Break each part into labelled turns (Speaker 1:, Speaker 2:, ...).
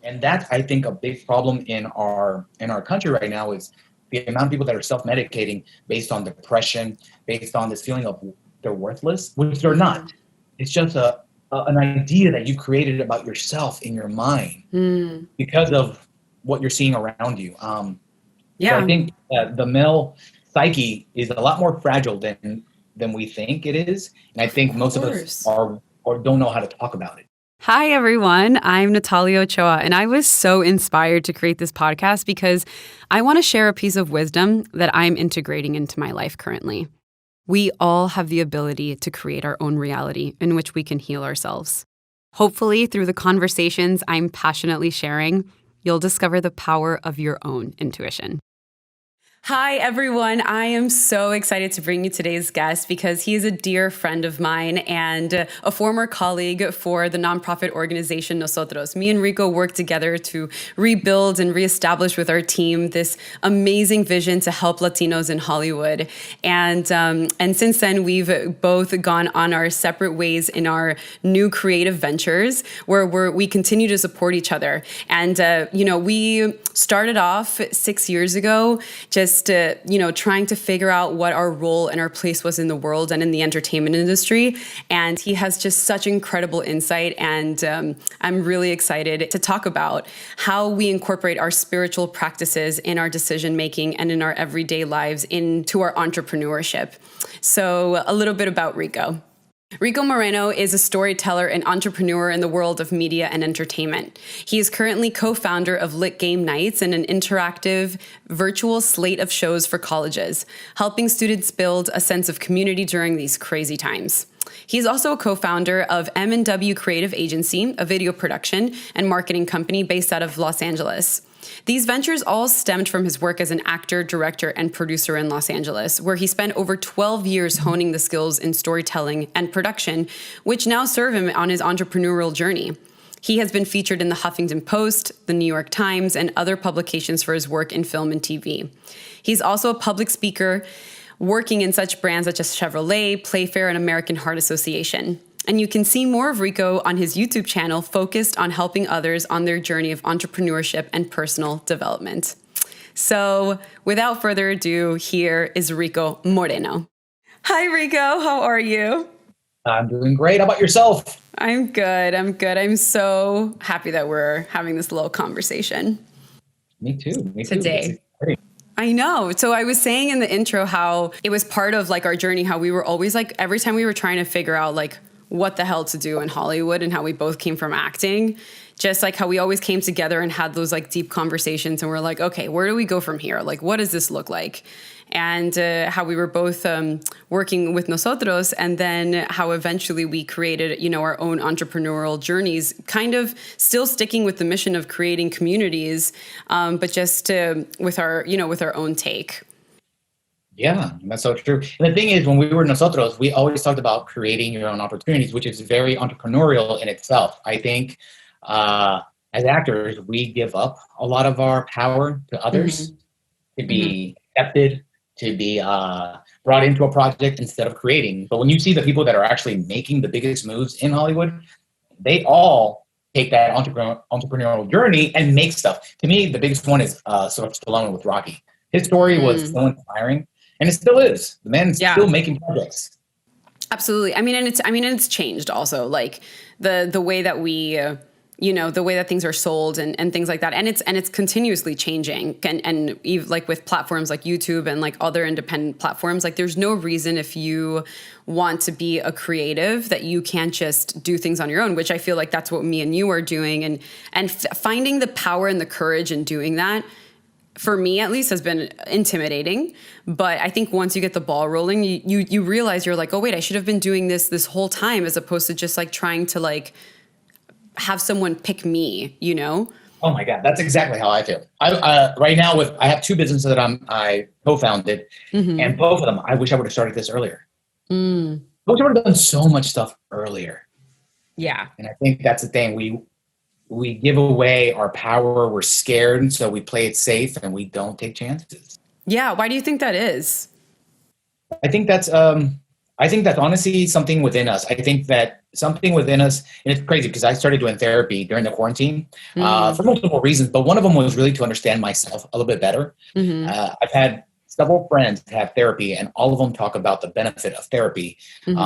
Speaker 1: And that's, I think, a big problem in our country right now is the amount of people that are self-medicating based on depression, based on this feeling of they're worthless, which they're not. It's just an idea that you created about yourself in your mind because of what you're seeing around you. So I think the male psyche is a lot more fragile than we think it is, and I think most of us are or don't know how to talk about it.
Speaker 2: Hi, everyone. I'm Natalia Ochoa, and I was so inspired to create this podcast because I want to share a piece of wisdom that I'm integrating into my life currently. We all have the ability to create our own reality in which we can heal ourselves. Hopefully, through the conversations I'm passionately sharing, you'll discover the power of your own intuition. Hi, everyone. I am so excited to bring you today's guest because he is a dear friend of mine and a former colleague for the nonprofit organization Nosotros. Me and Reko worked together to rebuild and reestablish with our team this amazing vision to help Latinos in Hollywood. And since then, we've both gone on our separate ways in our new creative ventures where we continue to support each other. And, we started off 6 years ago just trying to figure out what our role and our place was in the world and in the entertainment industry. And he has just such incredible insight. And I'm really excited to talk about how we incorporate our spiritual practices in our decision making and in our everyday lives into our entrepreneurship. So a little bit about Reko. Reko Moreno is a storyteller and entrepreneur in the world of media and entertainment. He is currently co-founder of Lit Game Nights and an interactive virtual slate of shows for colleges, helping students build a sense of community during these crazy times. He's also a co-founder of M&W Creative Agency, a video production and marketing company based out of Los Angeles. These ventures all stemmed from his work as an actor, director, and producer in Los Angeles, where he spent over 12 years honing the skills in storytelling and production, which now serve him on his entrepreneurial journey. He has been featured in the Huffington Post, the New York Times, and other publications for his work in film and TV. He's also a public speaker, working in such brands such as Chevrolet, Playfair, and American Heart Association. And you can see more of Reko on his YouTube channel focused on helping others on their journey of entrepreneurship and personal development. So without further ado, here is Reko Moreno. Hi, Reko. How are you?
Speaker 1: I'm doing great. How about yourself?
Speaker 2: I'm good. I'm so happy that we're having this little conversation.
Speaker 1: Me too.
Speaker 2: Today. I know. So I was saying in the intro how it was part of like our journey, how we were always like, every time we were trying to figure out like what the hell to do in Hollywood and how we both came from acting, just like how we always came together and had those like deep conversations and we're like, okay, where do we go from here? Like, what does this look like? And how we were both working with Nosotros, and then how eventually we created, our own entrepreneurial journeys, kind of still sticking with the mission of creating communities, but just with our own take.
Speaker 1: Yeah, that's so true. And the thing is, when we were Nosotros, we always talked about creating your own opportunities, which is very entrepreneurial in itself. I think as actors, we give up a lot of our power to others to be accepted, to be brought into a project instead of creating. But when you see the people that are actually making the biggest moves in Hollywood, they all take that entrepreneurial journey and make stuff. To me, the biggest one is Sylvester Stallone with Rocky. His story was so inspiring. And it still is. The man's still making projects.
Speaker 2: Absolutely. It's changed also, like the way that we, the way that things are sold and things like that. And it's continuously changing. And even like with platforms like YouTube and like other independent platforms, like there's no reason if you want to be a creative that you can't just do things on your own, which I feel like that's what me and you are doing. And finding the power and the courage in doing that, for me at least, has been intimidating. But I think once you get the ball rolling, you realize you're like, oh wait, I should have been doing this whole time, as opposed to just like trying to like have someone pick me,
Speaker 1: Oh my God, that's exactly how I feel. Right now I have two businesses that I co-founded, and both of them, I wish I would have started this earlier. I wish I would have done so much stuff earlier.
Speaker 2: Yeah.
Speaker 1: And I think that's the thing. We give away our power. We're scared, so we play it safe and we don't take chances.
Speaker 2: Yeah. Why do you think that is?
Speaker 1: I think that's I think that's honestly something within us. I think that something within us, and it's crazy because I started doing therapy during the quarantine for multiple reasons, but one of them was really to understand myself a little bit better. I've had several friends have therapy, and all of them talk about the benefit of therapy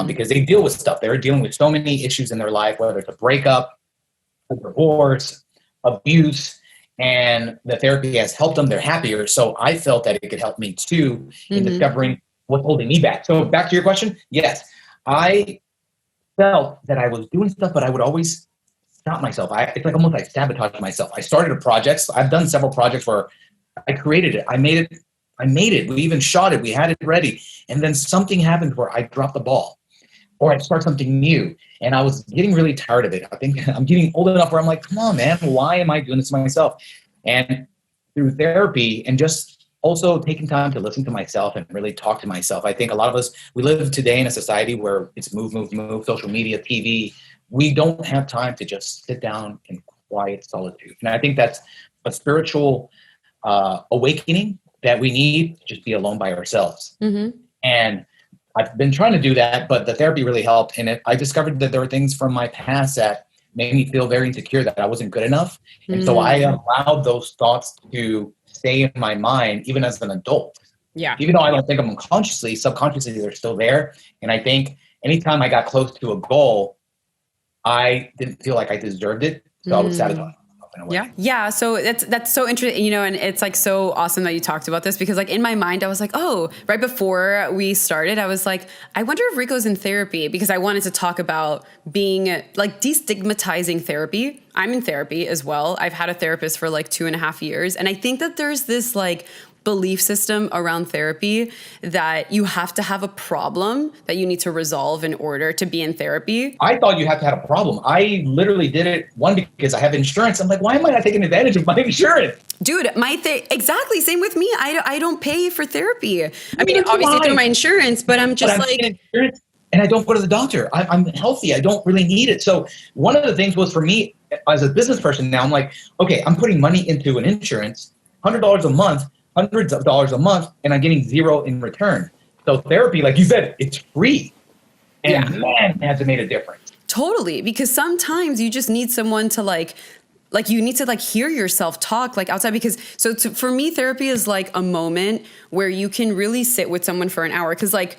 Speaker 1: because they deal with stuff. They're dealing with so many issues in their life, whether it's a breakup, a divorce, abuse, and the therapy has helped them. They're happier. So I felt that it could help me too in discovering what's holding me back. So back to your question. Yes, I felt that I was doing stuff, but I would always stop myself. It's like almost like sabotage myself. I started a project. I've done several projects where I created it. I made it. We even shot it. We had it ready. And then something happened where I dropped the ball or I start something new. And I was getting really tired of it. I think I'm getting old enough where I'm like, come on, man, why am I doing this to myself? And through therapy and just also taking time to listen to myself and really talk to myself. I think a lot of us, we live today in a society where it's move, social media, TV. We don't have time to just sit down in quiet solitude. And I think that's a spiritual awakening that we need to just be alone by ourselves. And I've been trying to do that, but the therapy really helped. And I discovered that there were things from my past that made me feel very insecure, that I wasn't good enough. And so I allowed those thoughts to stay in my mind, even as an adult.
Speaker 2: Yeah.
Speaker 1: Even though I don't think them unconsciously, subconsciously, they're still there. And I think anytime I got close to a goal, I didn't feel like I deserved it. So I would sabotage myself in a way.
Speaker 2: Yeah. Yeah. So that's so interesting, and it's like so awesome that you talked about this because like in my mind, I was like, oh, right before we started, I was like, I wonder if Reko's in therapy because I wanted to talk about being like destigmatizing therapy. I'm in therapy as well. I've had a therapist for like 2.5 years. And I think that there's this like belief system around therapy that you have to have a problem that you need to resolve in order to be in therapy.
Speaker 1: I thought you had to have a problem. I literally did it, one, because I have insurance. I'm like, why am I not taking advantage of my insurance?
Speaker 2: Dude, exactly. Same with me. I don't pay for therapy. I mean, obviously through my insurance, but I'm just
Speaker 1: and I don't go to the doctor. I'm healthy. I don't really need it. So one of the things was for me as a business person now, I'm like, okay, I'm putting money into an insurance, $100 a month, hundreds of dollars a month, and I'm getting zero in return. So therapy, like you said, it's free. And man, has it made a difference.
Speaker 2: Totally. Because sometimes you just need someone to like you need to like hear yourself talk like outside because for me, therapy is like a moment where you can really sit with someone for an hour. Cause like,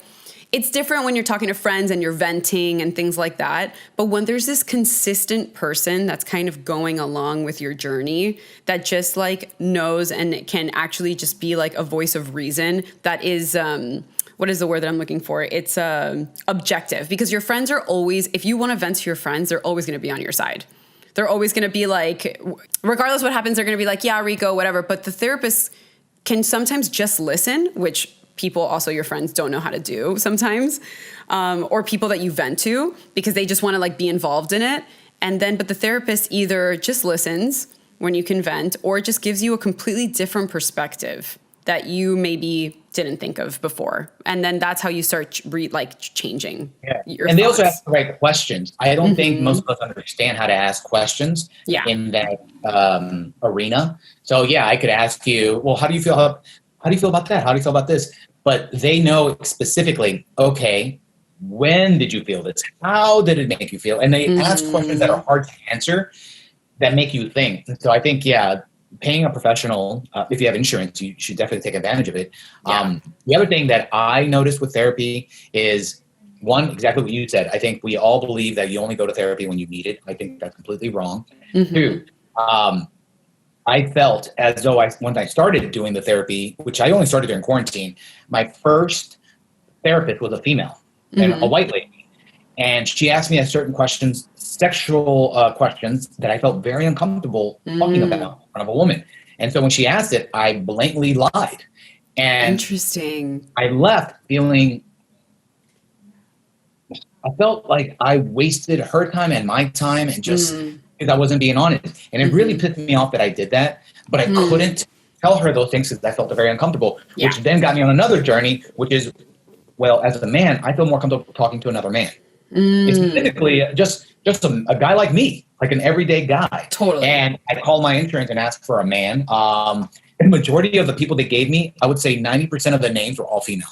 Speaker 2: it's different when you're talking to friends and you're venting and things like that. But when there's this consistent person that's kind of going along with your journey that just like knows and can actually just be like a voice of reason that is, what is the word that I'm looking for? It's objective because your friends are always, if you want to vent to your friends, they're always going to be on your side. They're always going to be like, regardless what happens, they're going to be like, yeah, Reko, whatever. But the therapist can sometimes just listen, which people, also your friends, don't know how to do sometimes, or people that you vent to because they just want to like be involved in it. And then, but the therapist either just listens when you can vent or just gives you a completely different perspective that you maybe didn't think of before. And then that's how you start changing.
Speaker 1: Yeah.
Speaker 2: Your
Speaker 1: and
Speaker 2: thoughts.
Speaker 1: They also ask the right questions. I don't think most of us understand how to ask questions in that arena. So yeah, I could ask you, well, how do you feel? How do you feel about that? How do you feel about this? But they know specifically, okay, when did you feel this? How did it make you feel? And they ask questions that are hard to answer that make you think. And so I think, paying a professional, if you have insurance, you should definitely take advantage of it. Yeah. The other thing that I noticed with therapy is, one, exactly what you said. I think we all believe that you only go to therapy when you need it. I think that's completely wrong. Two, I felt as though when I started doing the therapy, which I only started during quarantine, my first therapist was a female and a white lady. And she asked me certain questions, sexual questions that I felt very uncomfortable talking about in front of a woman. And so when she asked it, I blatantly lied. And
Speaker 2: interesting.
Speaker 1: I left feeling, I felt like I wasted her time and my time and just because I wasn't being honest. And it really pissed me off that I did that, but I couldn't tell her those things because I felt very uncomfortable, which then got me on another journey, which is, well, as a man, I feel more comfortable talking to another man. It's typically just a guy like me, like an everyday guy.
Speaker 2: Totally.
Speaker 1: And I call my insurance and ask for a man. The majority of the people they gave me, I would say 90% of the names were all female.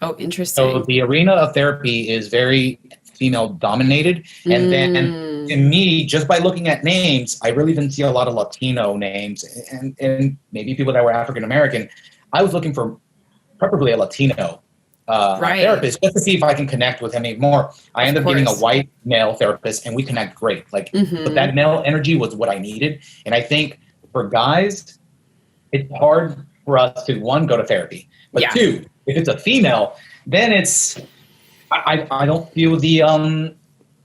Speaker 2: Oh,
Speaker 1: So
Speaker 2: interesting.
Speaker 1: the arena of therapy is very female dominated. And then to
Speaker 2: Mm,
Speaker 1: me, just by looking at names, I really didn't see a lot of Latino names and maybe people that were African American. I was looking for preferably a Latino
Speaker 2: right.
Speaker 1: therapist just to see if I can connect with him even more. I
Speaker 2: Of
Speaker 1: ended up getting a
Speaker 2: course.
Speaker 1: white male therapist and we connect great. Like, but
Speaker 2: Hmm.
Speaker 1: that male energy was what I needed. And I think for guys, it's hard for us to one, go to therapy, but
Speaker 2: Yeah.
Speaker 1: two, if it's a female, then it's I don't feel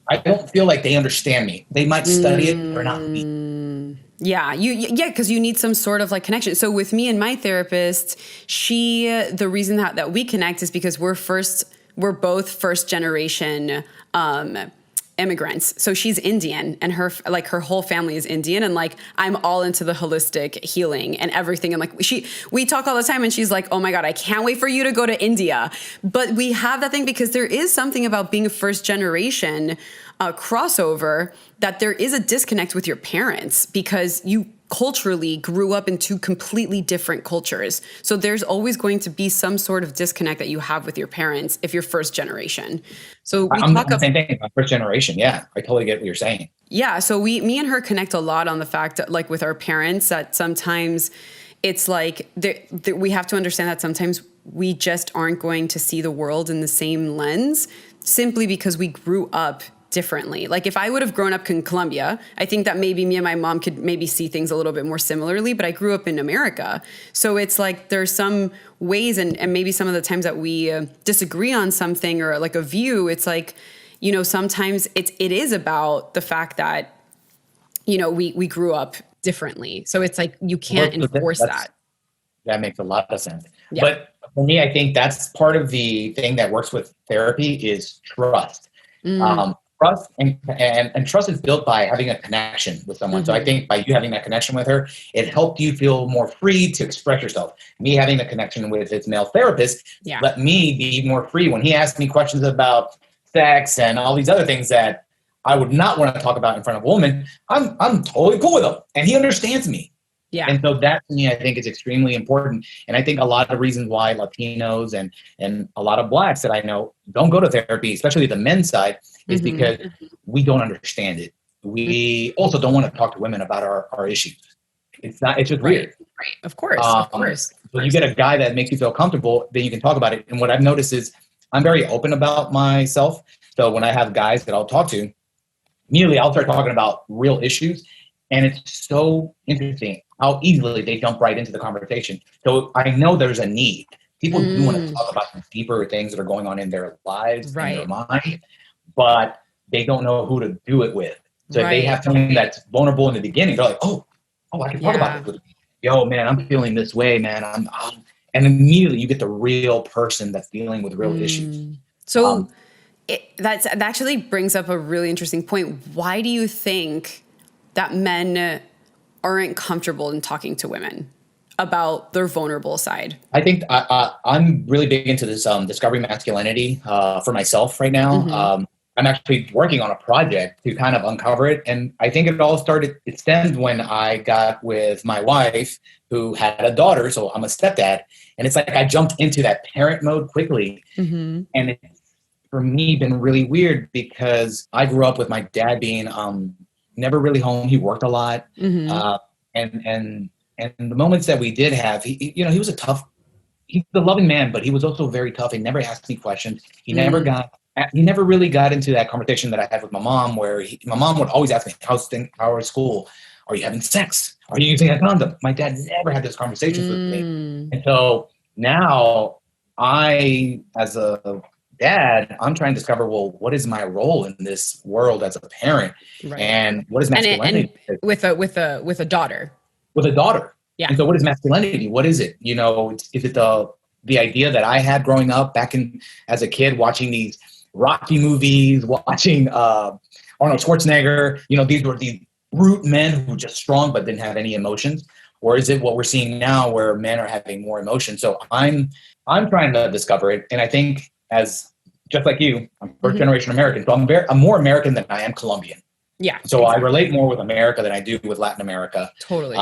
Speaker 1: I don't feel like they understand me. They might study it, but not me.
Speaker 2: Yeah, yeah, because you need some sort of like connection. So with me and my therapist, the reason that we connect is because we're both first generation immigrants. So she's Indian and her whole family is Indian, and like I'm all into the holistic healing and everything. And like we talk all the time and she's like, "Oh my God, I can't wait for you to go to India." But we have that thing because there is something about being a first generation crossover that there is a disconnect with your parents because you culturally grew up in two completely different cultures. So there's always going to be some sort of disconnect that you have with your parents if you're first generation. So we
Speaker 1: I'm
Speaker 2: talk
Speaker 1: the
Speaker 2: of
Speaker 1: same thing. I'm first generation. Yeah, I totally get what you're saying.
Speaker 2: yeah, so me and her connect a lot on the fact that, like with our parents, that sometimes it's like we have to understand that sometimes we just aren't going to see the world in the same lens simply because we grew up differently. Like if I would have grown up in Colombia, I think that maybe me and my mom could maybe see things a little bit more similarly, but I grew up in America. So it's like there's some ways and maybe some of the times that we disagree on something or like a view, it's like, sometimes it is about the fact that, we grew up differently. So it's like you can't
Speaker 1: Well,
Speaker 2: enforce
Speaker 1: that's
Speaker 2: that.
Speaker 1: that makes a lot of sense.
Speaker 2: Yeah.
Speaker 1: But for me, I think that's part of the thing that works with therapy is trust.
Speaker 2: Mm,
Speaker 1: Trust and trust is built by having a connection with someone. So I
Speaker 2: hmm.
Speaker 1: think by you having that connection with her, it helped you feel more free to express yourself. Me having a connection with his male therapist
Speaker 2: Yeah.
Speaker 1: let me be more free when he asked me questions about sex and all these other things that I would not want to talk about in front of a woman. I'm totally cool with him, and he understands me.
Speaker 2: Yeah.
Speaker 1: And so that to me, I think is extremely important. And I think a lot of reasons why Latinos and a lot of blacks that I know don't go to therapy, especially the men's side, is
Speaker 2: Hmm.
Speaker 1: because we don't understand it. We also don't want to talk to women about our issues. It's just
Speaker 2: Right.
Speaker 1: weird.
Speaker 2: Right. Of course. Of course. Of
Speaker 1: So you
Speaker 2: course.
Speaker 1: get a guy that makes you feel comfortable, then you can talk about it. And what I've noticed is I'm very open about myself. So when I have guys that I'll talk to, immediately I'll start talking about real issues. And it's so interesting how easily they jump right into the conversation. So I know there's a need. People do want to
Speaker 2: Mm,
Speaker 1: talk about some deeper things that are going on in their lives, in their
Speaker 2: right.
Speaker 1: mind, but they don't know who to do it with. So if they
Speaker 2: Right.
Speaker 1: have someone that's vulnerable in the beginning, they're like, oh, I can talk about
Speaker 2: Yeah.
Speaker 1: this with you. Yo, man, I'm feeling this way, man. And immediately you get the real person that's dealing with real issues.
Speaker 2: So
Speaker 1: Um,
Speaker 2: that actually brings up a really interesting point. Why do you think that men aren't comfortable in talking to women about their vulnerable side?
Speaker 1: I think I'm really big into this discovering masculinity for myself right now.
Speaker 2: Hmm.
Speaker 1: I'm actually working on a project to kind of uncover it. And I think it stemmed when I got with my wife who had a daughter. So I'm a stepdad. And it's like I jumped into that parent mode quickly.
Speaker 2: Hmm.
Speaker 1: And it's for me been really weird because I grew up with my dad being never really home. He worked a lot.
Speaker 2: Hmm.
Speaker 1: Uh, and and the moments that we did have, he was he's a loving man, but he was also very tough. He never asked me questions.
Speaker 2: Mm,
Speaker 1: He never really got into that conversation that I had with my mom, where my mom would always ask me, how is school? Are you having sex? Are you using a condom? My dad never had those conversations with me.
Speaker 2: mm,
Speaker 1: And so now as a dad, I'm trying to discover, well, what is my role in this world as a parent?
Speaker 2: right.
Speaker 1: And what is
Speaker 2: And
Speaker 1: masculinity?
Speaker 2: with a daughter.
Speaker 1: With a daughter.
Speaker 2: Yeah.
Speaker 1: And so what is masculinity? What is it? Is it the idea that I had growing up as a kid watching these Rocky movies, watching Arnold Schwarzenegger, these were these brute men who were just strong but didn't have any emotions? Or is it what we're seeing now where men are having more emotion? So I'm trying to discover it. And I think as just like you, I'm first
Speaker 2: Hmm.
Speaker 1: generation American. So I'm more American than I am Colombian.
Speaker 2: Yeah.
Speaker 1: So I relate
Speaker 2: Exactly.
Speaker 1: more with America than I do with Latin America.
Speaker 2: Totally.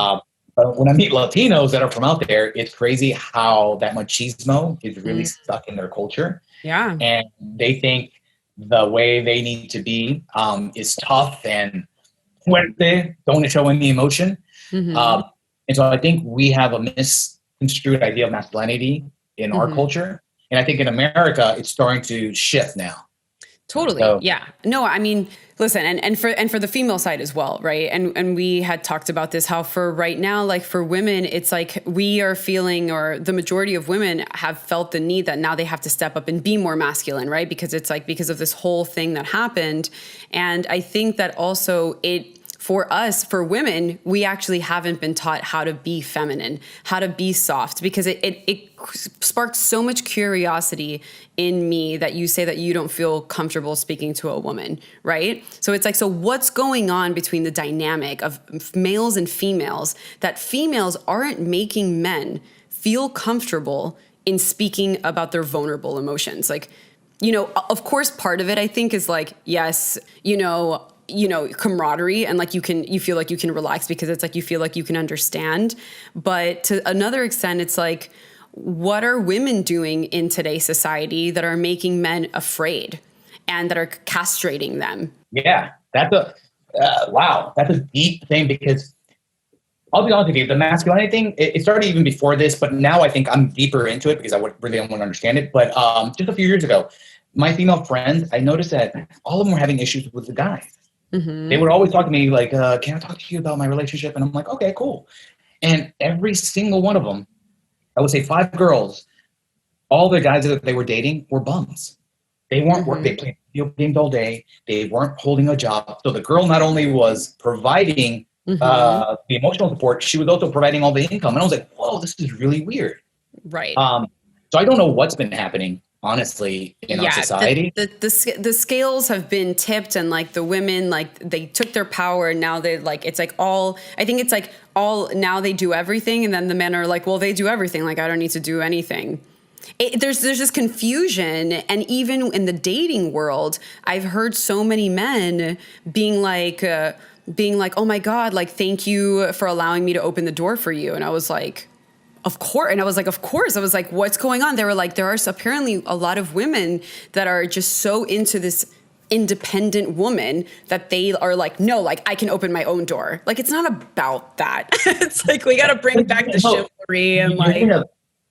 Speaker 1: But when I meet Latinos that are from out there, it's crazy how that machismo is really
Speaker 2: Mm,
Speaker 1: stuck in their culture.
Speaker 2: yeah.
Speaker 1: And they think the way they need to be is tough and fuerte, don't show any emotion.
Speaker 2: Mm-hmm.
Speaker 1: Um, and so I think we have a misconstrued idea of masculinity in our
Speaker 2: Mm-hmm.
Speaker 1: culture. And I think in America, it's starting to shift now.
Speaker 2: Totally.
Speaker 1: So,
Speaker 2: Yeah. No, I mean, listen, and for the female side as well, right? And we had talked about this, how for right now, like for women, it's like we are feeling, or the majority of women have felt the need that now they have to step up and be more masculine, right? Because it's like because of this whole thing that happened. And I think that also for us, for women, we actually haven't been taught how to be feminine, how to be soft, because it sparked so much curiosity in me that you say that you don't feel comfortable speaking to a woman, right? So it's like, so what's going on between the dynamic of males and females, that females aren't making men feel comfortable in speaking about their vulnerable emotions? Like, of course, part of it, I think, is like, yes, camaraderie, and like you feel like you can relax because it's like you feel like you can understand. But to another extent, it's like, what are women doing in today's society that are making men afraid and that are castrating them?
Speaker 1: yeah, wow, that's a deep thing because I'll be honest with you, the masculinity thing, it started even before this, but now I think I'm deeper into it because I really want to understand it. But just a few years ago, my female friends, I noticed that all of them were having issues with the guys. They would always talk to me like, can I talk to you about my relationship? And I'm like, okay, cool. And every single one of them, I would say 5 girls, all the guys that they were dating were bums. They weren't work. They played video games all day. They weren't holding a job. So the girl not only was providing the emotional support, she was also providing all the income. And I was like, whoa, this is really weird.
Speaker 2: Right.
Speaker 1: So I don't know what's been happening, honestly, in our
Speaker 2: Yeah,
Speaker 1: society.
Speaker 2: the scales have been tipped, and like the women, like they took their power, and now they like, it's like all, I think it's like all, now they do everything, and then the men are like, well, they do everything, like I don't need to do anything. There's this confusion, and even in the dating world, I've heard so many men being like, oh my God, like thank you for allowing me to open the door for you, and I was like, of course. And I was like, of course. I was like, what's going on? They were like, there are apparently a lot of women that are just so into this independent woman that they are like, no, like I can open my own door. Like, it's not about that. It's like, we got to bring back the chivalry and like,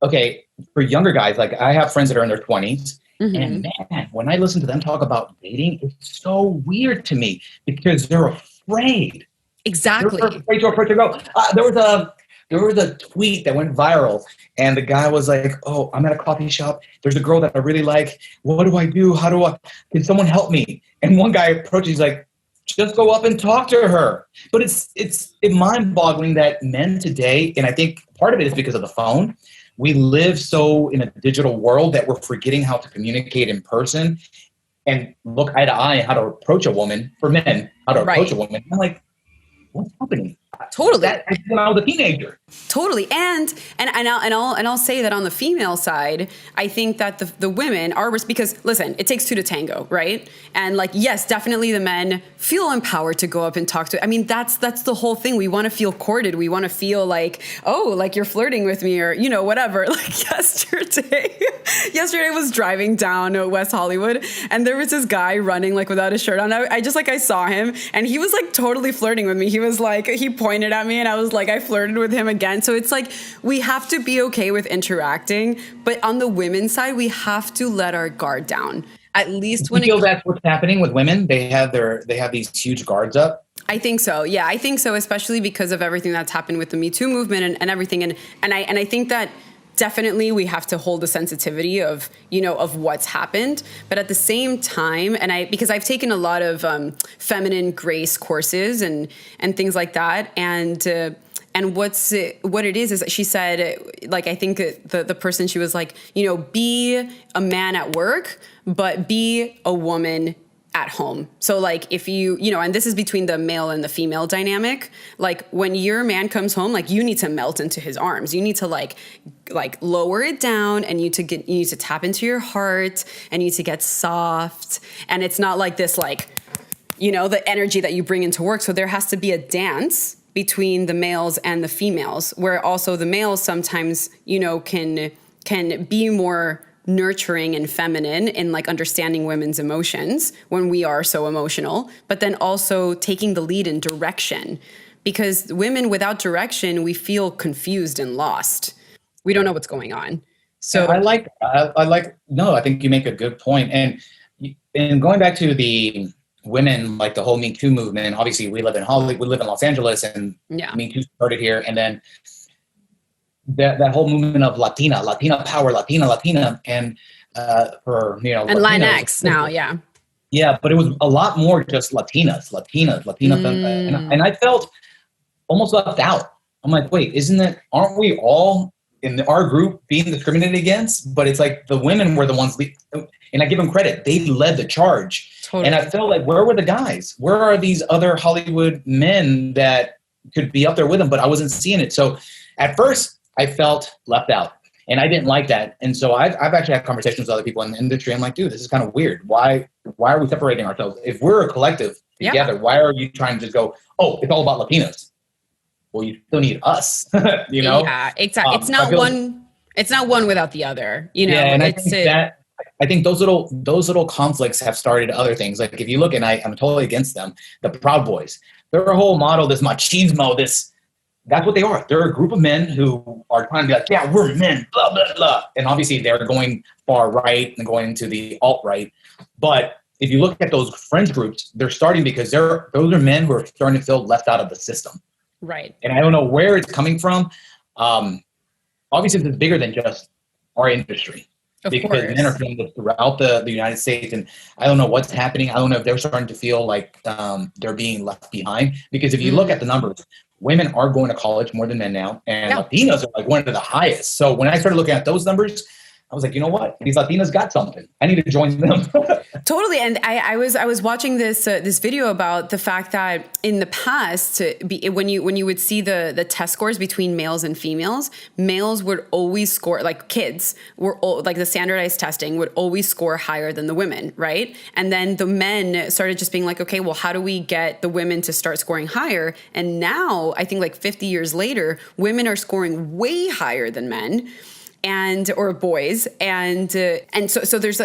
Speaker 1: okay, for younger guys, like I have friends that are in their 20s, and man, when I listen to them talk about dating, it's so weird to me because they're afraid.
Speaker 2: exactly.
Speaker 1: They're afraid to go. There was a tweet that went viral, and the guy was like, "Oh, I'm at a coffee shop. There's a girl that I really like. What do I do? Can someone help me?" And one guy approaches, he's like, "Just go up and talk to her." But it's mind-boggling that men today, and I think part of it is because of the phone. We live so in a digital world that we're forgetting how to communicate in person and look eye to eye how to approach a woman. For men, how to approach a woman. I'm like, what's happening?
Speaker 2: Totally.
Speaker 1: When I was a teenager.
Speaker 2: Totally. And I'll say that on the female side, I think that the women are, because listen, it takes 2 to tango, right? And like, yes, definitely the men feel empowered to go up and talk to, I mean, that's the whole thing. We want to feel courted. We want to feel like, oh, like you're flirting with me, or, whatever. Like yesterday I was driving down West Hollywood, and there was this guy running like without his shirt on. I saw him, and he was like totally flirting with me. He was like, he pointed at me, and I was like, I flirted with him again. So it's like, we have to be okay with interacting, but on the women's side, we have to let our guard down. At least when
Speaker 1: you feel that's what's happening with women. They have these huge guards up.
Speaker 2: I think so. Yeah, I think so, especially because of everything that's happened with the Me Too movement and everything. And I think that definitely we have to hold the sensitivity of, of what's happened. But at the same time, because I've taken a lot of feminine grace courses and things like that. And what it is she said, like, I think the person, she was like, be a man at work, but be a woman at home. So like if and this is between the male and the female dynamic, like when your man comes home, like you need to melt into his arms. You need to like lower it down, and you need to tap into your heart, and you need to get soft. And it's not like this, like, the energy that you bring into work. So there has to be a dance between the males and the females, where also the males sometimes, can be more nurturing and feminine in like understanding women's emotions when we are so emotional, but then also taking the lead in direction. Because women without direction, we feel confused and lost. We don't know what's going on. So
Speaker 1: No, I think you make a good point. And going back to the women, like the whole Me Too movement, obviously we live in Hollywood, we live in Los Angeles, and Me Too started here. And then that whole movement of Latina power, Latina, and for,
Speaker 2: and Latinx now, yeah.
Speaker 1: Yeah, but it was a lot more just Latinas. And I felt almost left out. I'm like, wait, aren't we all in our group being discriminated against? But it's like the women were the ones, and I give them credit. They led the charge. Totally. And I felt like, where were the guys? Where are these other Hollywood men that could be up there with them? But I wasn't seeing it. So at first I felt left out. And I didn't like that. And so I've actually had conversations with other people in the industry. I'm like, dude, this is kind of weird. Why are we separating ourselves? If we're a collective together, why are you trying to just go, oh, it's all about Latinos? Well, you still need us,
Speaker 2: Yeah, exactly. It's not one without the other,
Speaker 1: Yeah, and I think those little conflicts have started other things. Like if you look, and I'm totally against them, the Proud Boys, their whole model, this machismo, that's what they are. They're a group of men who are trying to be like, yeah, we're men, blah, blah, blah. And obviously they're going far right and going into the alt-right. But if you look at those fringe groups, they're starting because those are men who are starting to feel left out of the system.
Speaker 2: Right.
Speaker 1: And I don't know where it's coming from. Obviously, it's bigger than just our industry. Because men are feeling this throughout the United States. And I don't know what's happening. I don't know if they're starting to feel like they're being left behind. Because if you look at the numbers, women are going to college more than men now. And Latinos are like one of the highest. So when I started looking at those numbers, I was like, you know what? These Latinas got something. I need to join them.
Speaker 2: Totally. And I was watching this video about the fact that in the past, when you would see the test scores between males and females, males would always score, like kids were like the standardized testing would always score higher than the women, right? And then the men started just being like, okay, well, how do we get the women to start scoring higher? And now I think like 50 years later, women are scoring way higher than men. Or boys, and so there's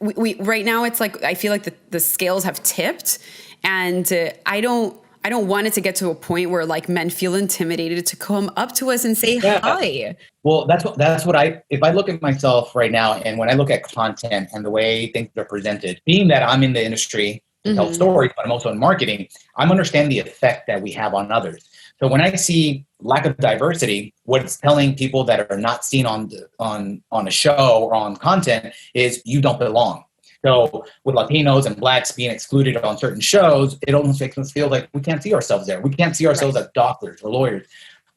Speaker 2: we right now it's like I feel like the scales have tipped, and I don't want it to get to a point where like men feel intimidated to come up to us and say hi.
Speaker 1: Well, that's what if I look at myself right now, and when I look at content and the way things are presented, being that I'm in the industry to tell stories, but I'm also in marketing, I'm understanding the effect that we have on others. So when I see lack of diversity, what it's telling people that are not seen on a show or on content is you don't belong. So with Latinos and Blacks being excluded on certain shows, it almost makes us feel like we can't see ourselves there. We can't see ourselves as doctors or lawyers.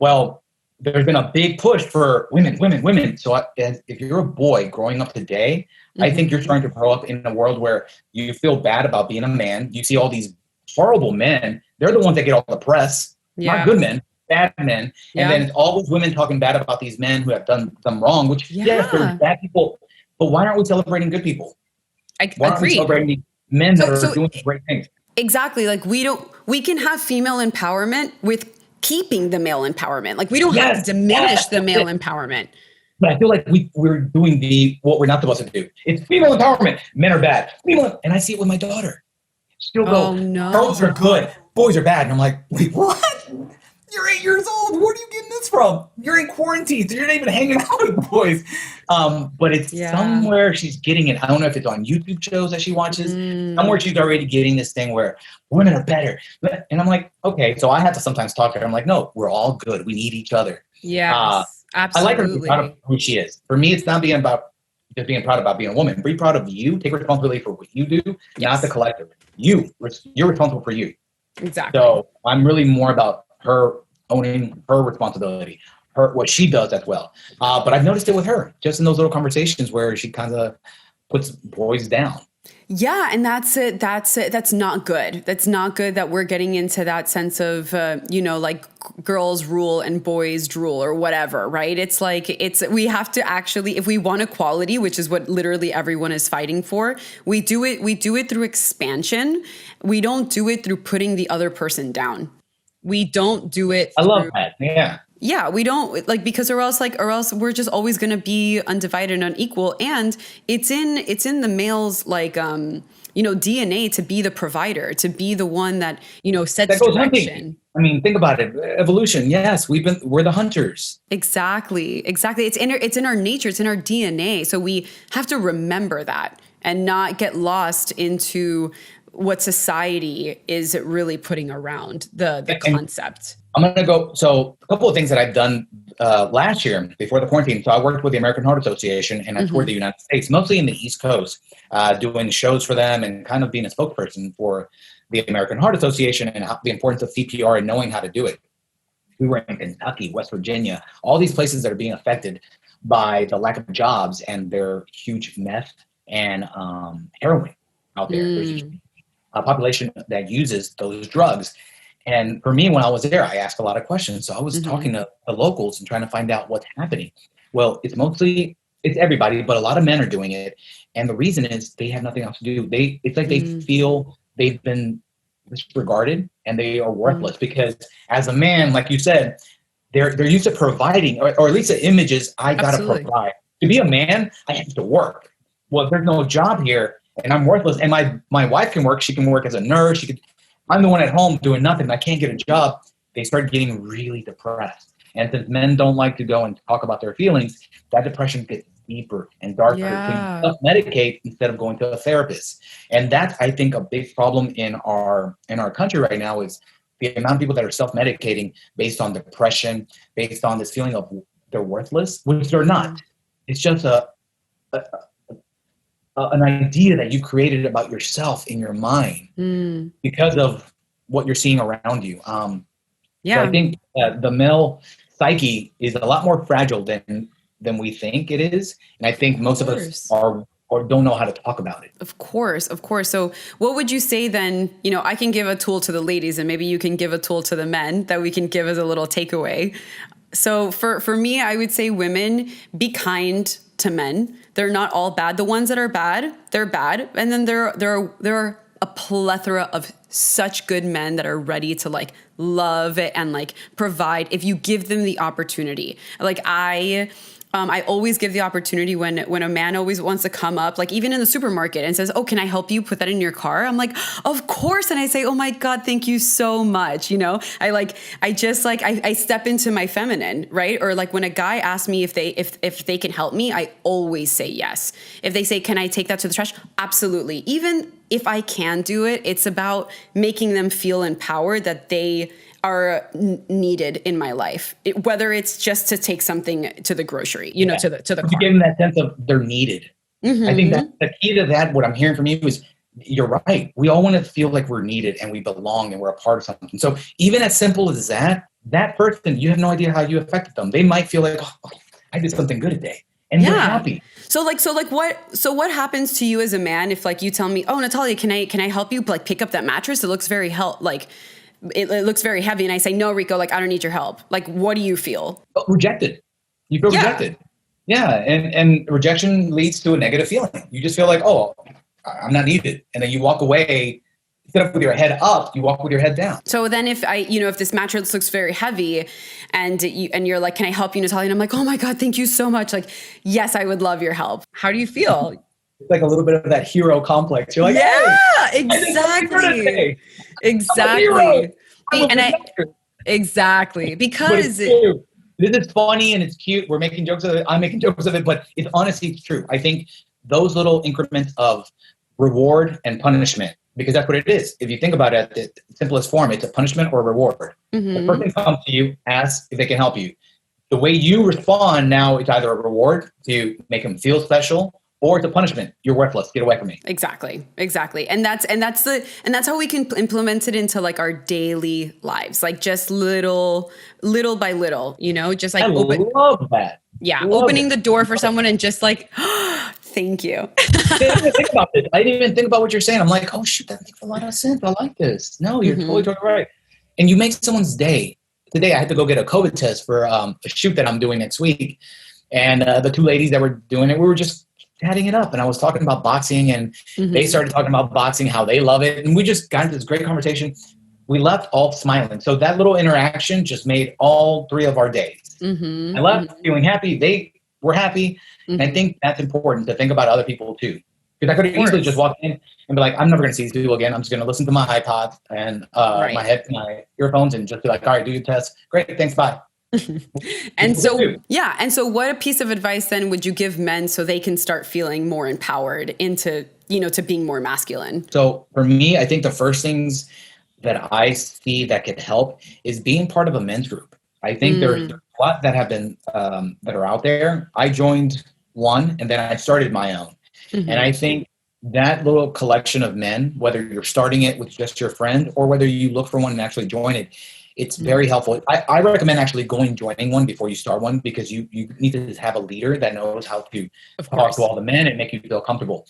Speaker 1: Well, there's been a big push for women. So if you're a boy growing up today, I think you're trying to grow up in a world where you feel bad about being a man. You see all these horrible men. They're the ones that get all the press. Not good men, bad men. And then it's always women talking bad about these men who have done them wrong, which, yes, they're bad people. But why aren't we celebrating good people? Why aren't we celebrating these men that are doing great things?
Speaker 2: Exactly. Like we can have female empowerment with keeping the male empowerment. Like we don't have to diminish the male empowerment.
Speaker 1: But I feel like we're doing what we're not supposed to do. It's female empowerment. Men are bad. And I see it with my daughter. She'll go, girls are good, boys are bad. And I'm like, wait, what? You're 8 years old. Where are you getting this from? You're in quarantine, so you're not even hanging out with boys. But it's somewhere she's getting it. I don't know if it's on YouTube shows that she watches. Somewhere she's already getting this thing where women are better. And I'm like, okay. So I have to sometimes talk to her. I'm like, no, we're all good. We need each other.
Speaker 2: Yes, absolutely.
Speaker 1: I like her to be proud of who she is. For me, it's not being about just being proud about being a woman. Be proud of you. Take responsibility for what you do, not the collective. You're responsible for you.
Speaker 2: Exactly.
Speaker 1: So I'm really more about her owning her responsibility, what she does as well. But I've noticed it with her, just in those little conversations where she kind of puts boys down.
Speaker 2: Yeah, and that's it. That's not good. That's not good that we're getting into that sense of, like girls rule and boys drool or whatever, right? It's like, we have to actually, if we want equality, which is what literally everyone is fighting for, we do it through expansion. We don't do it through putting the other person down. We don't do it
Speaker 1: I love
Speaker 2: through.
Speaker 1: that. Yeah.
Speaker 2: Yeah, we don't like, because or else we're just always going to be undivided and unequal. And it's in the male's like DNA to be the provider, to be the one that
Speaker 1: That
Speaker 2: sets
Speaker 1: goes hunting.
Speaker 2: direction.
Speaker 1: I mean, think about it. Evolution. Yes, we're the hunters.
Speaker 2: Exactly. It's in our nature. It's in our DNA. So we have to remember that and not get lost into what society is really putting around the
Speaker 1: And
Speaker 2: concept.
Speaker 1: I'm going to go. So a couple of things that I've done last year before the quarantine. So I worked with the American Heart Association and I toured the United States, mostly in the East Coast, doing shows for them and kind of being a spokesperson for the American Heart Association and the importance of CPR and knowing how to do it. We were in Kentucky, West Virginia, all these places that are being affected by the lack of jobs and their huge meth and heroin out there. There's a population that uses those drugs. And for me, when I was there, I asked a lot of questions. So I was talking to the locals and trying to find out what's happening. Well, it's everybody, but a lot of men are doing it. And the reason is they have nothing else to do. It's like they feel they've been disregarded and they are worthless because as a man, like you said, they're used to providing, or at least the image is I gotta provide. To be a man, I have to work. Well, if there's no job here and I'm worthless, and my wife can work, she can work as a nurse, I'm the one at home doing nothing, I can't get a job, they start getting really depressed. And since men don't like to go and talk about their feelings, that depression gets deeper and darker.
Speaker 2: Yeah.
Speaker 1: So you self-medicate instead of going to a therapist. And that's, I think, a big problem in our country right now is the amount of people that are self-medicating based on depression, based on this feeling of they're worthless, which they're not. It's just an idea that you created about yourself in your mind because of what you're seeing around you. So I think the male psyche is a lot more fragile than we think it is. And I think most of us are or don't know how to talk about it.
Speaker 2: Of course. So what would you say then? I can give a tool to the ladies and maybe you can give a tool to the men that we can give as a little takeaway. So for me, I would say women, be kind to men. They're not all bad. The ones that are bad, they're bad. And then there are a plethora of such good men that are ready to like love it and like provide if you give them the opportunity. Like I always give the opportunity when a man always wants to come up, like even in the supermarket and says, "Oh, can I help you put that in your car?" I'm like, "Of course." And I say, "Oh my God, thank you so much." I step into my feminine, right? Or like when a guy asks me if they can help me, I always say yes. If they say, "Can I take that to the trash?" Absolutely. Even if I can do it, it's about making them feel empowered that they are needed in my life, whether it's just to take something to the grocery, to the car.
Speaker 1: You give them that sense of they're needed. I think that the key to that, what I'm hearing from you is you're right. We all want to feel like we're needed and we belong and we're a part of something. So even as simple as that person, you have no idea how you affected them. They might feel like, "Oh, I did something good today." And they're happy. So
Speaker 2: what happens to you as a man if like you tell me, "Oh, Natalia, can I help you like pick up that mattress? It looks very it looks very heavy." And I say, "No, Reko, like, I don't need your help." Like, what do you feel?
Speaker 1: Rejected. You feel rejected. Yeah. And rejection leads to a negative feeling. You just feel like, "Oh, I'm not needed." And then you walk away. Instead of with your head up, you walk with your head down.
Speaker 2: So then if if this mattress looks very heavy and you're like, "Can I help you, Natalia?" And I'm like, "Oh my God, thank you so much." Like, yes, I would love your help. How do you feel?
Speaker 1: It's like a little bit of that hero complex. You're like,
Speaker 2: yeah,
Speaker 1: "Hey,
Speaker 2: exactly. Exactly. Because
Speaker 1: this is funny and it's cute. We're making jokes of it. I'm making jokes of it, but it's honestly true. I think those little increments of reward and punishment, because that's what it is. If you think about it, the simplest form, it's a punishment or a reward. The person comes to you, asks if they can help you. The way you respond now, it's either a reward to make them feel special, or it's a punishment. You're worthless. Get away from me.
Speaker 2: Exactly. And that's how we can implement it into like our daily lives, like just little by little, just like
Speaker 1: I love that.
Speaker 2: Yeah, opening the door for someone and just like, thank you.
Speaker 1: I didn't even think about this. I didn't even think about what you're saying. I'm like, "Oh shoot, that makes a lot of sense. I like this." No, you're totally right. And you make someone's day. Today I had to go get a COVID test for a shoot that I'm doing next week. And the two ladies that were doing it, we were just chatting it up. And I was talking about boxing and they started talking about boxing, how they love it. And we just got into this great conversation. we left all smiling. So that little interaction just made all 3 of our days. I left feeling happy. They were happy. And I think that's important to think about other people too. Because I could have easily just walked in and be like, I'm never going to see these people again. I'm just going to listen to my iPod and my earphones and just be like, all right, do your test. Great. Thanks. Bye.
Speaker 2: And so what a piece of advice then would you give men so they can start feeling more empowered into, to being more masculine?
Speaker 1: So for me, I think the first things that I see that could help is being part of a men's group. I think there's a lot that have been, that are out there. I joined one and then I started my own. And I think that little collection of men, whether you're starting it with just your friend or whether you look for one and actually join it, it's very helpful. I recommend actually joining one before you start one, because you need to have a leader that knows how to talk to all the men and make you feel comfortable.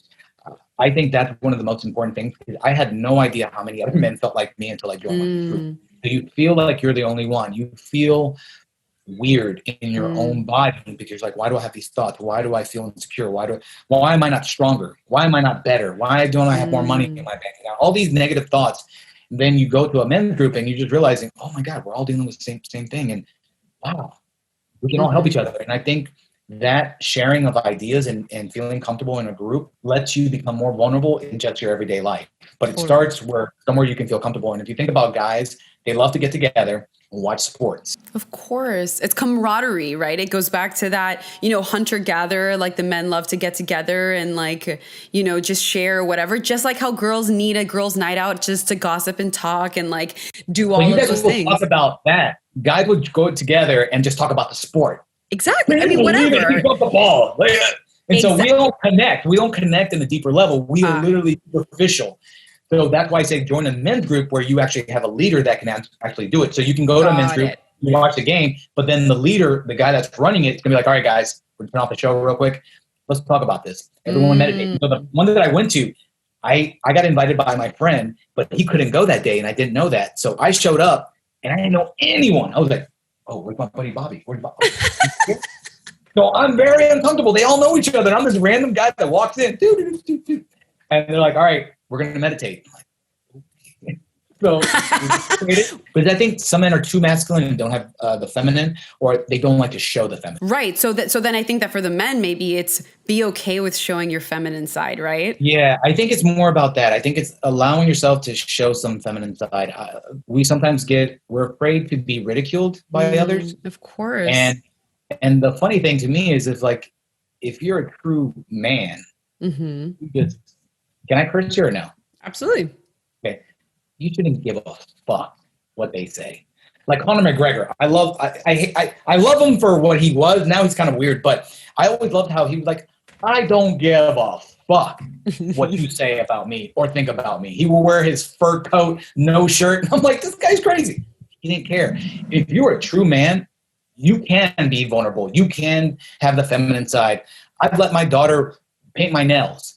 Speaker 1: I think that's one of the most important things, because I had no idea how many other men felt like me until I joined my group. So you feel like you're the only one. You feel weird in your own body because you're like, why do I have these thoughts? Why do I feel insecure? Why am I not stronger? Why am I not better? Why don't I have more money in my bank account? All these negative thoughts. And then you go to a men's group and you're just realizing, oh my God, we're all dealing with the same thing. And wow, we can all help each other. And I think that sharing of ideas and feeling comfortable in a group lets you become more vulnerable in just your everyday life. But it starts somewhere you can feel comfortable. And if you think about guys, they love to get together and watch sports.
Speaker 2: Of course. It's camaraderie, right? It goes back to that, hunter-gatherer, like the men love to get together and just share whatever, just like how girls need a girls' night out just to gossip and talk and do all of those things.
Speaker 1: Talk about that. Guys would go together and just talk about the sport.
Speaker 2: Exactly. I mean, whatever.
Speaker 1: He broke the ball. And so we don't connect. We don't connect in the deeper level. We are literally superficial. So that's why I say join a men's group where you actually have a leader that can actually do it. So you can go to a men's group, you watch the game, but then the leader, the guy that's running it, is going to be like, all right, guys, we're turning off the show real quick. Let's talk about this. Everyone meditate. So the one that I went to, I got invited by my friend, but he couldn't go that day, and I didn't know that. So I showed up, and I didn't know anyone. I was like, oh, where's my buddy Bobby? Where's Bobby? So I'm very uncomfortable. They all know each other. I'm this random guy that walks in, and they're like, all right, we're going to meditate. So, but I think some men are too masculine and don't have the feminine, or they don't like to show the feminine.
Speaker 2: Right. So then I think that for the men, maybe it's be okay with showing your feminine side, right?
Speaker 1: Yeah, I think it's more about that. I think it's allowing yourself to show some feminine side. We sometimes we're afraid to be ridiculed by others.
Speaker 2: Of course.
Speaker 1: And the funny thing to me is if you're a true man, you just, can I curse here or no?
Speaker 2: Absolutely.
Speaker 1: Okay. You shouldn't give a fuck what they say. Like Conor McGregor, I love him for what he was. Now he's kind of weird, but I always loved how he was like, I don't give a fuck what you say about me or think about me. He will wear his fur coat, no shirt. And I'm like, this guy's crazy. He didn't care. If you're a true man, you can be vulnerable. You can have the feminine side. I've let my daughter paint my nails.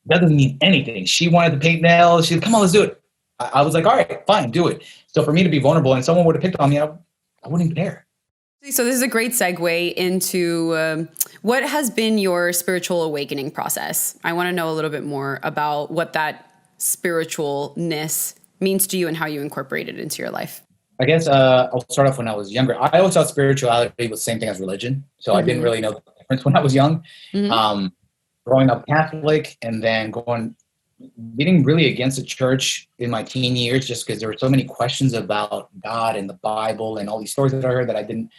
Speaker 1: That doesn't mean anything. She wanted to paint nails. She said, come on, let's do it. I was like, all right, fine, do it. So for me to be vulnerable and someone would have picked on me, I wouldn't care.
Speaker 2: So this is a great segue into what has been your spiritual awakening process. I want to know a little bit more about what that spiritualness means to you and how you incorporate it into your life.
Speaker 1: I guess I'll start off when I was younger. I always thought spirituality was the same thing as religion. So I didn't really know the difference when I was young. Growing up Catholic and then getting really against the church in my teen years, just because there were so many questions about God and the Bible and all these stories that I heard that I didn't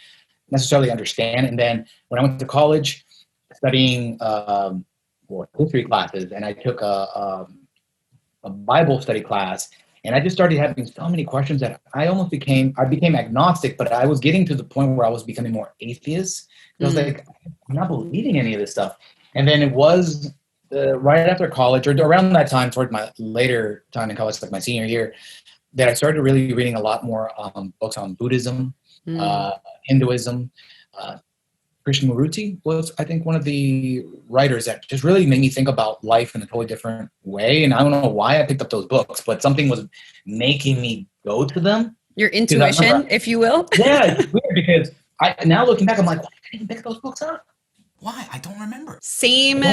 Speaker 1: necessarily understand. And then when I went to college studying history classes, and I took a Bible study class, and I just started having so many questions that I became agnostic, but I was getting to the point where I was becoming more atheist. I was like, I'm not believing any of this stuff. And then it was right after college, or around that time, toward my later time in college, like my senior year, that I started really reading a lot more books on Buddhism, Hinduism. Krishnamurti was, I think, one of the writers that just really made me think about life in a totally different way. And I don't know why I picked up those books, but something was making me go to them.
Speaker 2: Your intuition, if you will.
Speaker 1: Yeah, it's weird because now looking back, I'm like, why didn't I even pick those books up? Why? I don't remember.
Speaker 2: Same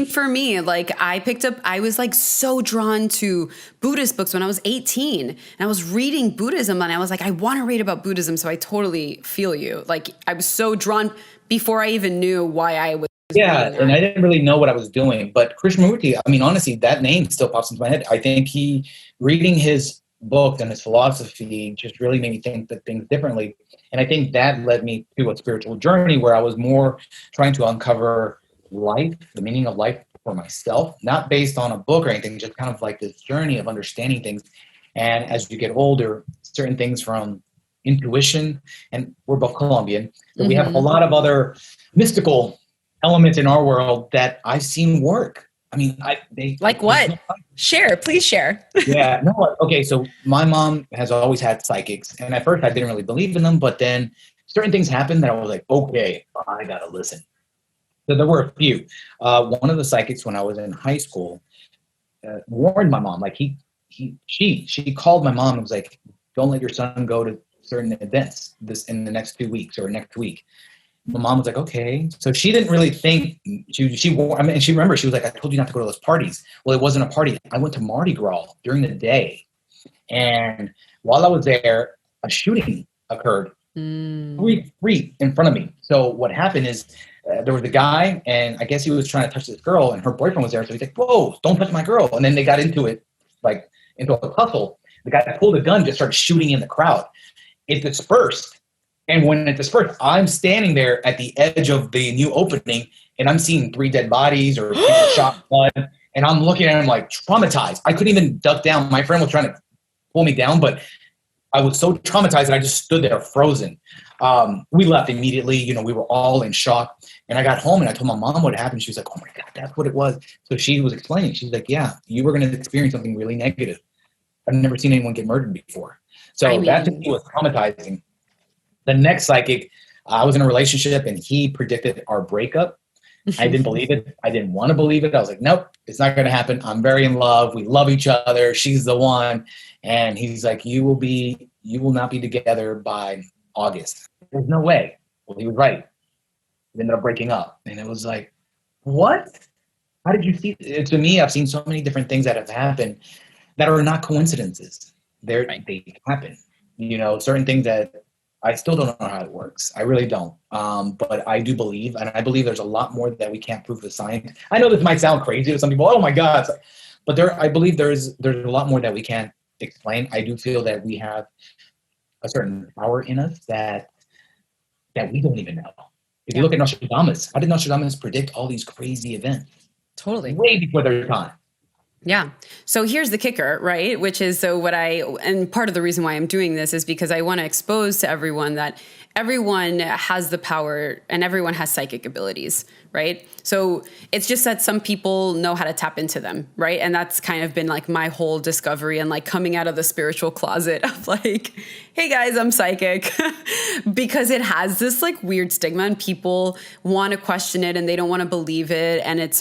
Speaker 2: for me. Like I was like so drawn to Buddhist books when I was 18 and I was reading Buddhism and I was like, I want to read about Buddhism. So I totally feel you. Like I was so drawn before I even knew why I was
Speaker 1: Yeah,
Speaker 2: reading
Speaker 1: and
Speaker 2: that.
Speaker 1: I didn't really know what I was doing. But Krishnamurti, I mean, honestly, that name still pops into my head. I think reading his book and his philosophy just really made me think that things differently. And I think that led me to a spiritual journey where I was more trying to uncover life, the meaning of life for myself, not based on a book or anything, just kind of like this journey of understanding things. And as you get older, certain things from intuition, and we're both Colombian, so we have a lot of other mystical elements in our world that I've seen work. I mean,
Speaker 3: like what? Share, please share.
Speaker 1: Yeah, no, okay. So my mom has always had psychics, and at first I didn't really believe in them, but then certain things happened that I was like, okay, I gotta listen. So there were a few. One of the psychics when I was in high school warned my mom. Like she called my mom and was like, "Don't let your son go to certain events this in the next 2 weeks or next week." My mom was like, okay. So she didn't really think I mean, she remember she was like, I told you not to go to those parties. Well, it wasn't a party. I went to Mardi Gras during the day. And while I was there, a shooting occurred 3 feet in front of me. So what happened is there was a guy, and I guess he was trying to touch this girl, and her boyfriend was there. So he's like, whoa, don't touch my girl. And then they got into it, like into a tussle. The guy pulled a gun, just started shooting in the crowd. It dispersed. And when it dispersed, I'm standing there at the edge of the new opening, and I'm seeing 3 dead bodies or people shot blood, and I'm looking at him like traumatized. I couldn't even duck down. My friend was trying to pull me down, but I was so traumatized that I just stood there frozen. We left immediately. You know, we were all in shock. And I got home and I told my mom what happened. She was like, oh my God, that's what it was. So she was explaining. She's like, yeah, you were going to experience something really negative. I've never seen anyone get murdered before. So that to me was traumatizing. The next psychic, I was in a relationship and he predicted our breakup. I didn't believe it. I didn't want to believe it. I was like, nope, it's not going to happen. I'm very in love. We love each other. She's the one. And he's like, you will not be together by August. There's no way. Well, he was right. We ended up breaking up. And it was like, what? How did you see it? To me, I've seen so many different things that have happened that are not coincidences. They happen. You know, certain things that I still don't know how it works. I really don't. But I do believe, and I believe there's a lot more that we can't prove with science. I know this might sound crazy to some people. Oh my God. But I believe there's a lot more that we can't explain. I do feel that we have a certain power in us that we don't even know. If you look at Nostradamus, how did Nostradamus predict all these crazy events?
Speaker 3: Totally.
Speaker 1: Way before their time.
Speaker 2: Yeah. So here's the kicker, right? Which is and part of the reason why I'm doing this is because I want to expose to everyone that everyone has the power and everyone has psychic abilities, right? So it's just that some people know how to tap into them, right? And that's kind of been like my whole discovery and like coming out of the spiritual closet of like, hey guys, I'm psychic, because it has this like weird stigma and people want to question it and they don't want to believe it. And it's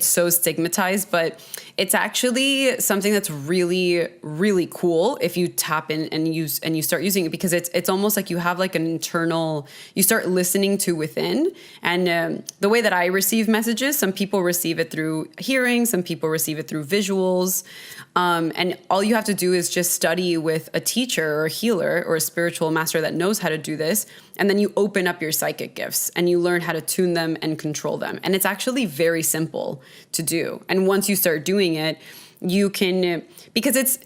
Speaker 2: so stigmatized, but it's actually something that's really, really cool if you tap in and you start using it, because it's almost like you have like an internal, you start listening to within. And the way that I receive messages, some people receive it through hearing, some people receive it through visuals. And all you have to do is just study with a teacher or a healer or a spiritual master that knows how to do this. And then you open up your psychic gifts and you learn how to tune them and control them. And it's actually very simple to do. And once you start doing it, you can, because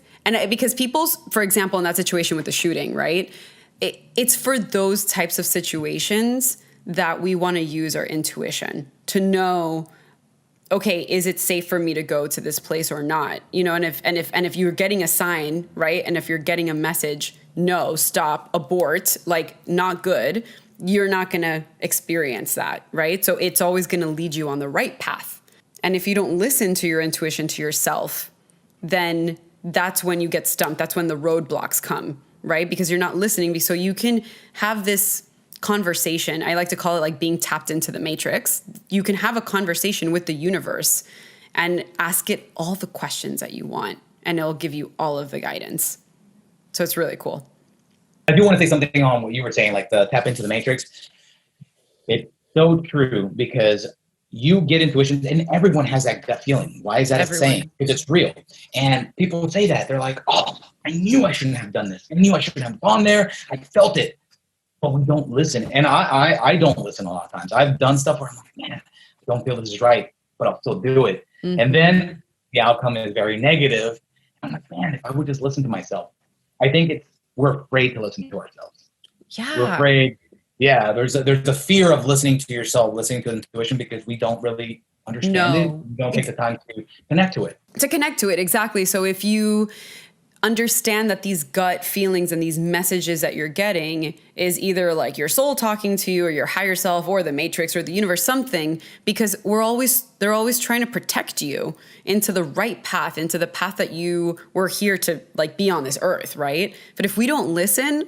Speaker 2: people's, for example, in that situation with the shooting, right? It's for those types of situations that we want to use our intuition to know, okay, is it safe for me to go to this place or not? You know, and if you're getting a sign, right? And if you're getting a message, no, stop, abort, like not good, you're not going to experience that, right? So it's always going to lead you on the right path. And if you don't listen to your intuition, to yourself, then that's when you get stumped. That's when the roadblocks come, right? Because you're not listening. So you can have this conversation. I like to call it like being tapped into the matrix. You can have a conversation with the universe and ask it all the questions that you want, and it'll give you all of the guidance. So it's really cool.
Speaker 1: I do want to say something on what you were saying, like the tap into the matrix. So true, because you get intuitions and everyone has that gut feeling. Why is that a saying? Because it's real. And people say that. They're like, oh, I knew I shouldn't have done this. I knew I shouldn't have gone there. I felt it. But we don't listen. And I don't listen a lot of times. I've done stuff where I'm like, man, I don't feel this is right, but I'll still do it.
Speaker 2: Mm-hmm.
Speaker 1: And then the outcome is very negative. I'm like, man, if I would just listen to myself. I think we're afraid to listen to ourselves.
Speaker 3: Yeah.
Speaker 1: We're afraid. Yeah, there's a fear of listening to yourself, listening to intuition, because we don't really understand it. We don't take the time to connect to it.
Speaker 2: To connect to it, exactly. So if you understand that these gut feelings and these messages that you're getting is either like your soul talking to you or your higher self or the matrix or the universe, something, because they're always trying to protect you into the right path, into the path that you were here to like be on this earth, right? But if we don't listen,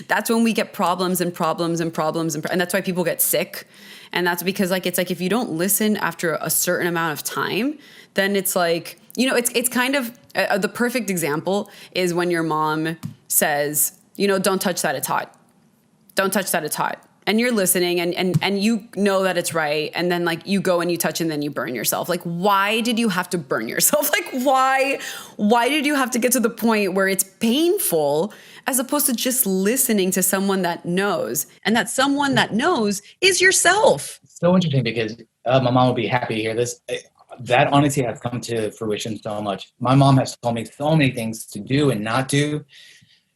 Speaker 2: that's when we get problems and problems and problems. And that's why people get sick. And that's because like, it's like, if you don't listen after a certain amount of time, then it's like, it's kind of the perfect example is when your mom says, don't touch that, it's hot. Don't touch that, it's hot. And you're listening and you know that it's right. And then like you go and you touch and then you burn yourself. Like, why did you have to burn yourself? Like, why did you have to get to the point where it's painful as opposed to just listening to someone that knows? And that someone that knows is yourself.
Speaker 1: So interesting, because my mom will be happy to hear this. That honestly has come to fruition so much. My mom has told me so many things to do and not do.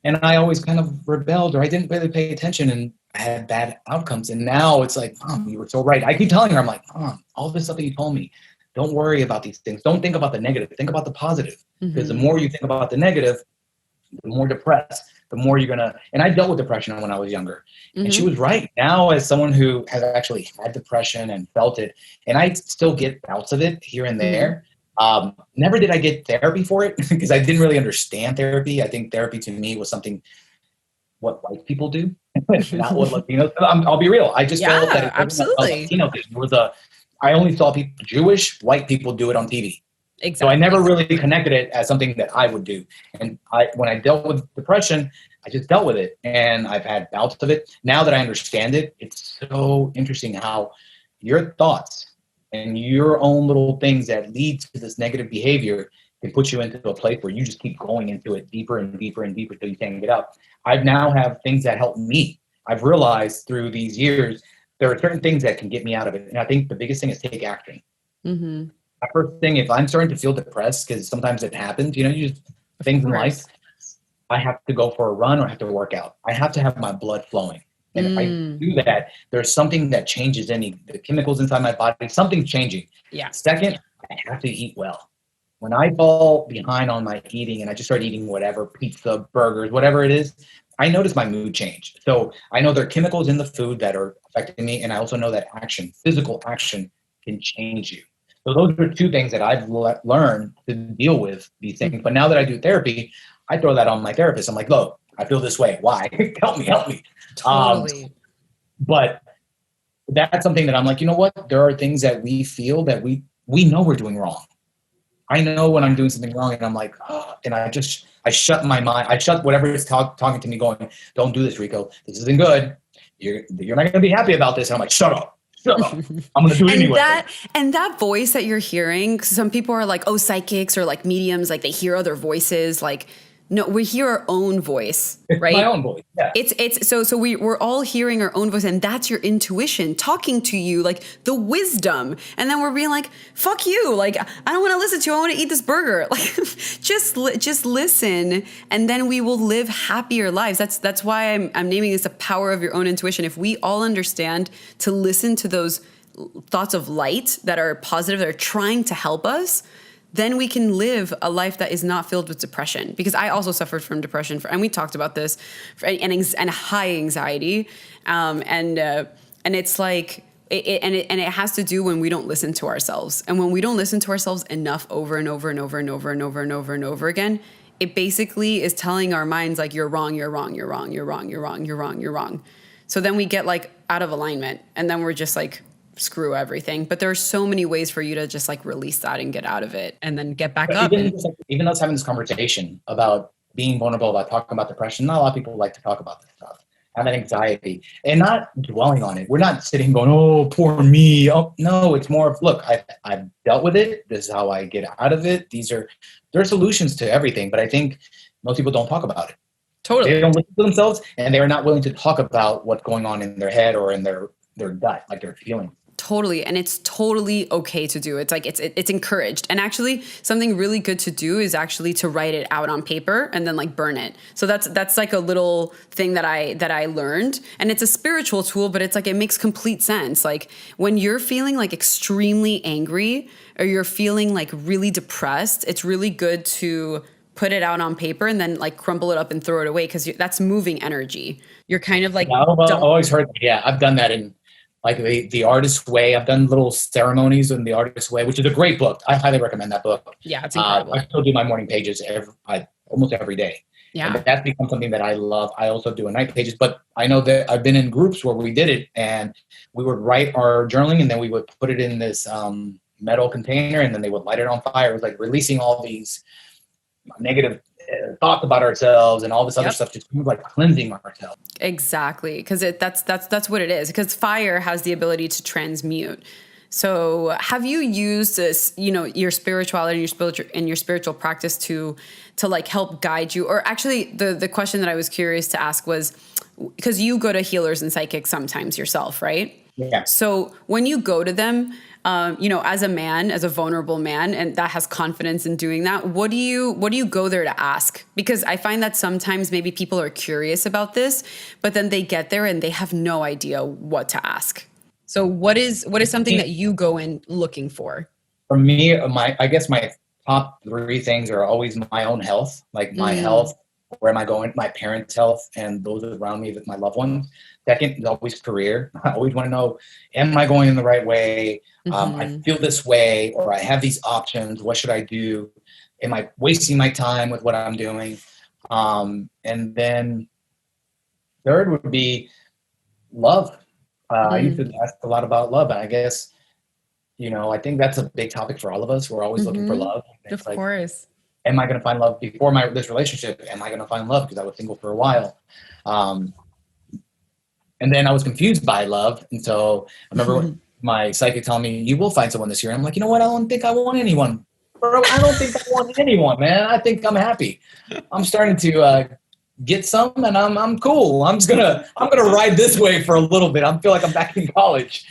Speaker 1: And I always kind of rebelled, or I didn't really pay attention, and I had bad outcomes. And now it's like, Mom, you were so right. I keep telling her, I'm like, Mom, all this stuff that you told me, don't worry about these things. Don't think about the negative. Think about the positive. Because the more you think about the negative, the more depressed, the more you're going to, and I dealt with depression when I was younger. And she was right. Now, as someone who has actually had depression and felt it, and I still get bouts of it here and there. Never did I get therapy for it because I didn't really understand therapy. I think therapy to me was something what white people do, not what Latinos. I'll be real. I just felt that it
Speaker 3: absolutely.
Speaker 1: Latino thing. I only saw people, Jewish white people do it on TV.
Speaker 3: Exactly.
Speaker 1: So I never really connected it as something that I would do. And when I dealt with depression, I just dealt with it, and I've had bouts of it. Now that I understand it, it's so interesting how your thoughts and your own little things that lead to this negative behavior can put you into a place where you just keep going into it deeper and deeper and deeper till you can't get out. I now have things that help me. I've realized through these years, there are certain things that can get me out of it. And I think the biggest thing is take action. My first thing, if I'm starting to feel depressed, because sometimes it happens, you just things in life, I have to go for a run or I have to work out. I have to have my blood flowing. And if I do that, there's something that changes the chemicals inside my body, something's changing.
Speaker 3: Yeah.
Speaker 1: Second, I have to eat well. When I fall behind on my eating and I just start eating whatever, pizza, burgers, whatever it is, I notice my mood change. So I know there are chemicals in the food that are affecting me. And I also know that physical action can change you. So those are two things that I've learned to deal with these things. But now that I do therapy, I throw that on my therapist. I'm like, look, I feel this way. Why? help me.
Speaker 3: Totally.
Speaker 1: But that's something that I'm like, you know what? There are things that we feel that we know we're doing wrong. I know when I'm doing something wrong, and I'm like, oh, and I shut my mind. I shut whatever is talking to me going, don't do this, Reko. This isn't good. You're not going to be happy about this. And I'm like, shut up. I'm going to do it anyway.
Speaker 2: And that voice that you're hearing, some people are like, oh, psychics or like mediums, like they hear other voices. Like, no, we hear our own voice, right?
Speaker 1: It's my own voice. Yeah.
Speaker 2: It's so we're all hearing our own voice, and that's your intuition talking to you, like the wisdom. And then we're being like, fuck you. Like, I don't want to listen to you. I want to eat this burger. Like, just listen. And then we will live happier lives. That's why I'm naming this the power of your own intuition. If we all understand to listen to those thoughts of light that are positive, that are trying to help us, then we can live a life that is not filled with depression. Because I also suffered from depression, and we talked about this, and high anxiety, and it's like, it has to do when we don't listen to ourselves, and when we don't listen to ourselves enough over and over and over and over and over and over and over again, it basically is telling our minds like, you're wrong, you're wrong, you're wrong, you're wrong, you're wrong, you're wrong, you're wrong. So then we get like out of alignment, and then we're just like, screw everything. But there are so many ways for you to just like release that and get out of it and then get back up.
Speaker 1: Even us having this conversation about being vulnerable, about talking about depression, not a lot of people like to talk about this stuff. have that anxiety and not dwelling on it. We're not sitting going, oh, poor me. Oh, no, it's more of, look, I've dealt with it. This is how I get out of it. There are solutions to everything, but I think most people don't talk about it.
Speaker 3: Totally.
Speaker 1: They don't listen to themselves, and they're not willing to talk about what's going on in their head or in their gut, like their feelings.
Speaker 2: Totally. And it's totally okay to do. It's like, it's encouraged. And actually something really good to do is actually to write it out on paper and then like burn it. So that's like a little thing that I learned, and it's a spiritual tool, but it's like, it makes complete sense. Like when you're feeling like extremely angry or you're feeling like really depressed, it's really good to put it out on paper and then like crumple it up and throw it away, because that's moving energy. You're kind of like,
Speaker 1: I've always heard, I've done that in like the Artist's Way. I've done little ceremonies in the Artist's Way, which is a great book. I highly recommend that book.
Speaker 3: Yeah, it's incredible.
Speaker 1: I still do my morning pages almost every day.
Speaker 3: Yeah.
Speaker 1: And that's become something that I love. I also do a night pages, but I know that I've been in groups where we did it and we would write our journaling and then we would put it in this metal container and then they would light it on fire. It was like releasing all these negative thoughts about ourselves and all this other stuff, just like cleansing ourselves.
Speaker 2: Exactly, because that's what it is. Because fire has the ability to transmute. So, have you used this, your spirituality and your spiritual practice to like help guide you? Or actually, the question that I was curious to ask was, because you go to healers and psychics sometimes yourself, right?
Speaker 1: Yeah.
Speaker 2: So when you go to them, as a man, as a vulnerable man, and that has confidence in doing that, what do you go there to ask? Because I find that sometimes maybe people are curious about this, but then they get there and they have no idea what to ask. So what is something that you go in looking for?
Speaker 1: For me, I guess my top 3 things are always my own health, like my health, where am I going, my parents' health, and those around me, with my loved ones. Second is always career. I always want to know, am I going in the right way? I feel this way, or I have these options. What should I do? Am I wasting my time with what I'm doing? And then third would be love. I used to ask a lot about love, and I guess, I think that's a big topic for all of us. We're always looking for love.
Speaker 3: Of course.
Speaker 1: Am I going to find love before this relationship? Am I going to find love? Because I was single for a while. And then I was confused by love. And so I remember my psychic telling me, you will find someone this year. And I'm like, you know what? I don't think I want anyone. Bro, I don't think I want anyone, man. I think I'm happy. I'm starting to get some, and I'm cool. I'm gonna ride this way for a little bit. I feel like I'm back in college.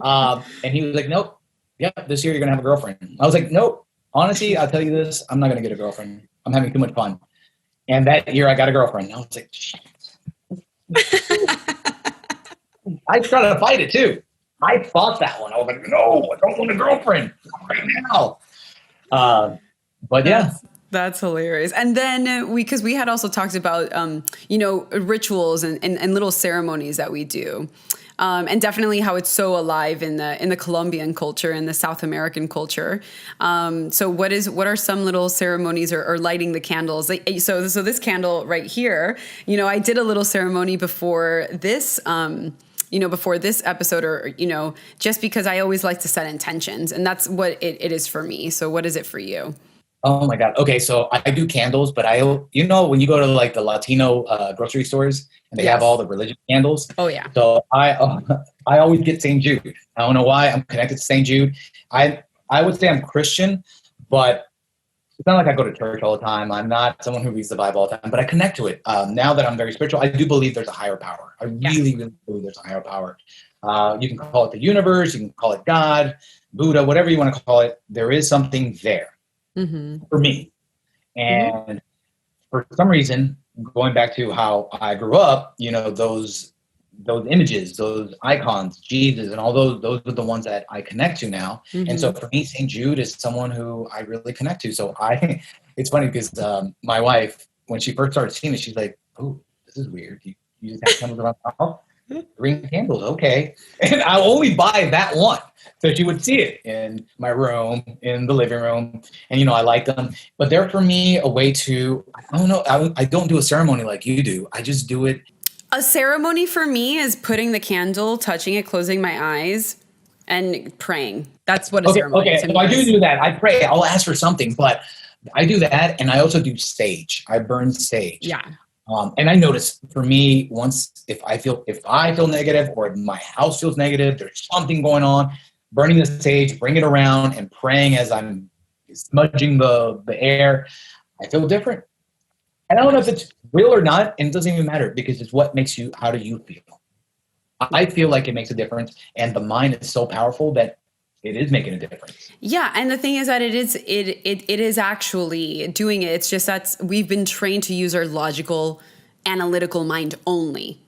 Speaker 1: And he was like, nope. Yep, this year you're gonna have a girlfriend. I was like, nope. Honestly, I'll tell you this, I'm not going to get a girlfriend. I'm having too much fun. And that year I got a girlfriend. I was like, shit. I tried to fight it too. I fought that one. I was like, no, I don't want a girlfriend right now. But yeah.
Speaker 2: That's hilarious. And then because we had also talked about, rituals and little ceremonies that we do. And definitely how it's so alive in the Colombian culture and the South American culture. So what are some little ceremonies or lighting the candles? So this candle right here, I did a little ceremony before this, before this episode, or, just because I always like to set intentions, and that's what it is for me. So what is it for you?
Speaker 1: Oh my God. Okay. So I do candles, but when you go to like the Latino grocery stores and they have all the religious candles.
Speaker 2: Oh yeah.
Speaker 1: So I always get St. Jude. I don't know why I'm connected to St. Jude. I would say I'm Christian, but it's not like I go to church all the time. I'm not someone who reads the Bible all the time, but I connect to it. Now that I'm very spiritual, I do believe there's a higher power. I really, really believe there's a higher power. You can call it the universe. You can call it God, Buddha, whatever you want to call it. There is something there. For me. And for some reason, going back to how I grew up, those images, those icons, Jesus and all those are the ones that I connect to now. And so for me, St. Jude is someone who I really connect to. So it's funny because my wife, when she first started seeing it, she's like, oh, this is weird. You just have candles around the house? Ring candles, okay. And I'll only buy that one. So she would see it in my room, in the living room. And, I like them. But they're, for me, a way to, I don't know, I don't do a ceremony like you do. I just do it.
Speaker 2: A ceremony for me is putting the candle, touching it, closing my eyes, and praying. That's what a ceremony is.
Speaker 1: Okay, so I do that. I pray. I'll ask for something. But I do that. And I also do sage. I burn sage.
Speaker 2: Yeah.
Speaker 1: And I notice for me, once if I feel negative or if my house feels negative, there's something going on, burning the sage, bring it around and praying as I'm smudging the air, I feel different. And I don't know if it's real or not, and it doesn't even matter because it's what makes you, how do you feel? I feel like it makes a difference, and the mind is so powerful that it is making a difference.
Speaker 2: Yeah, and the thing is that it is actually doing it. It's just that we've been trained to use our logical, analytical mind only,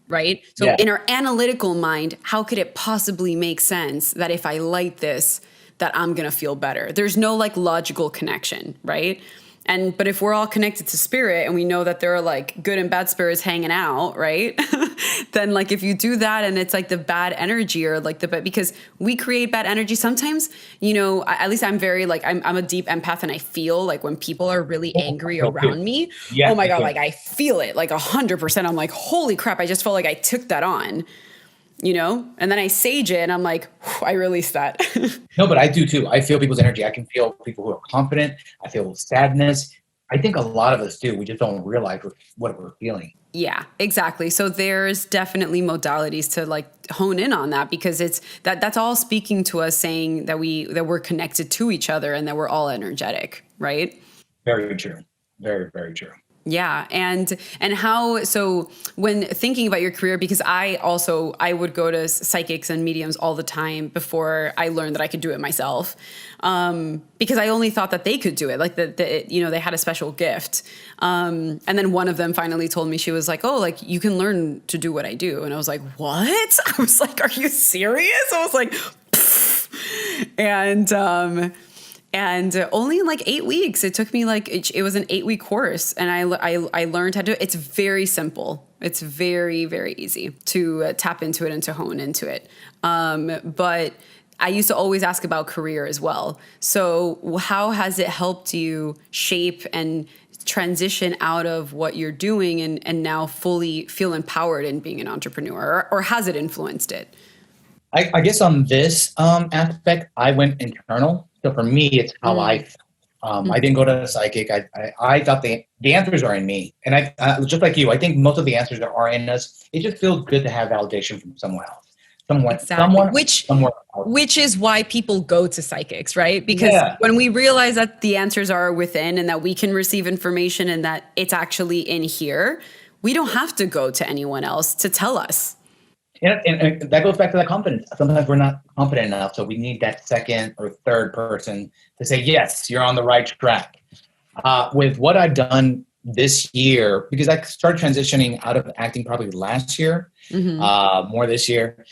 Speaker 2: right? So
Speaker 1: Yeah.
Speaker 2: in our analytical mind, how could it possibly make sense that if I light this, that I'm gonna feel better? There's no like logical connection, right? But if we're all connected to spirit and we know that there are like good and bad spirits hanging out, right? Then like if you do that and it's like the bad energy or like because we create bad energy sometimes, at least I'm very like, I'm a deep empath and I feel like when people are really angry around me,
Speaker 1: Yeah,
Speaker 2: oh my God,
Speaker 1: too.
Speaker 2: like I feel it like 100%. I'm like, holy crap, I just felt like I took that on. And then I sage it and I'm like, I release that.
Speaker 1: No, but I do too. I feel people's energy. I can feel people who are confident. I feel sadness. I think a lot of us do. We just don't realize what we're feeling.
Speaker 2: Yeah, exactly. So there's definitely modalities to like hone in on that because it's that's all speaking to us saying that we're connected to each other and that we're all energetic, right?
Speaker 1: Very true. Very, very true.
Speaker 2: Yeah. And how, so when thinking about your career, because I would go to psychics and mediums all the time before I learned that I could do it myself. Because I only thought that they could do it. Like they had a special gift. And then one of them finally told me, she was like, oh, like you can learn to do what I do. And I was like, what? I was like, are you serious? I was like, pfft. And only in like 8 weeks, it took me like, it was an 8-week course and I learned how to do it. It's very simple. It's very, very easy to tap into it and to hone into it. But I used to always ask about career as well. So how has it helped you shape and transition out of what you're doing and now fully feel empowered in being an entrepreneur, or has it influenced it?
Speaker 1: I guess on this aspect, I went internal. So for me, it's how I felt. I didn't go to a psychic. I thought the answers are in me. And I just like you, I think most of the answers are in us. It just feels good to have validation from someone else.
Speaker 3: Which is why people go to psychics, right? Because
Speaker 2: when we realize that the answers are within and that we can receive information and that it's actually in here, we don't have to go to anyone else to tell us.
Speaker 1: And that goes back to that confidence. Sometimes we're not confident enough, so we need that second or third person to say, yes, you're on the right track. With what I've done this year, because I started transitioning out of acting probably last year, more this year,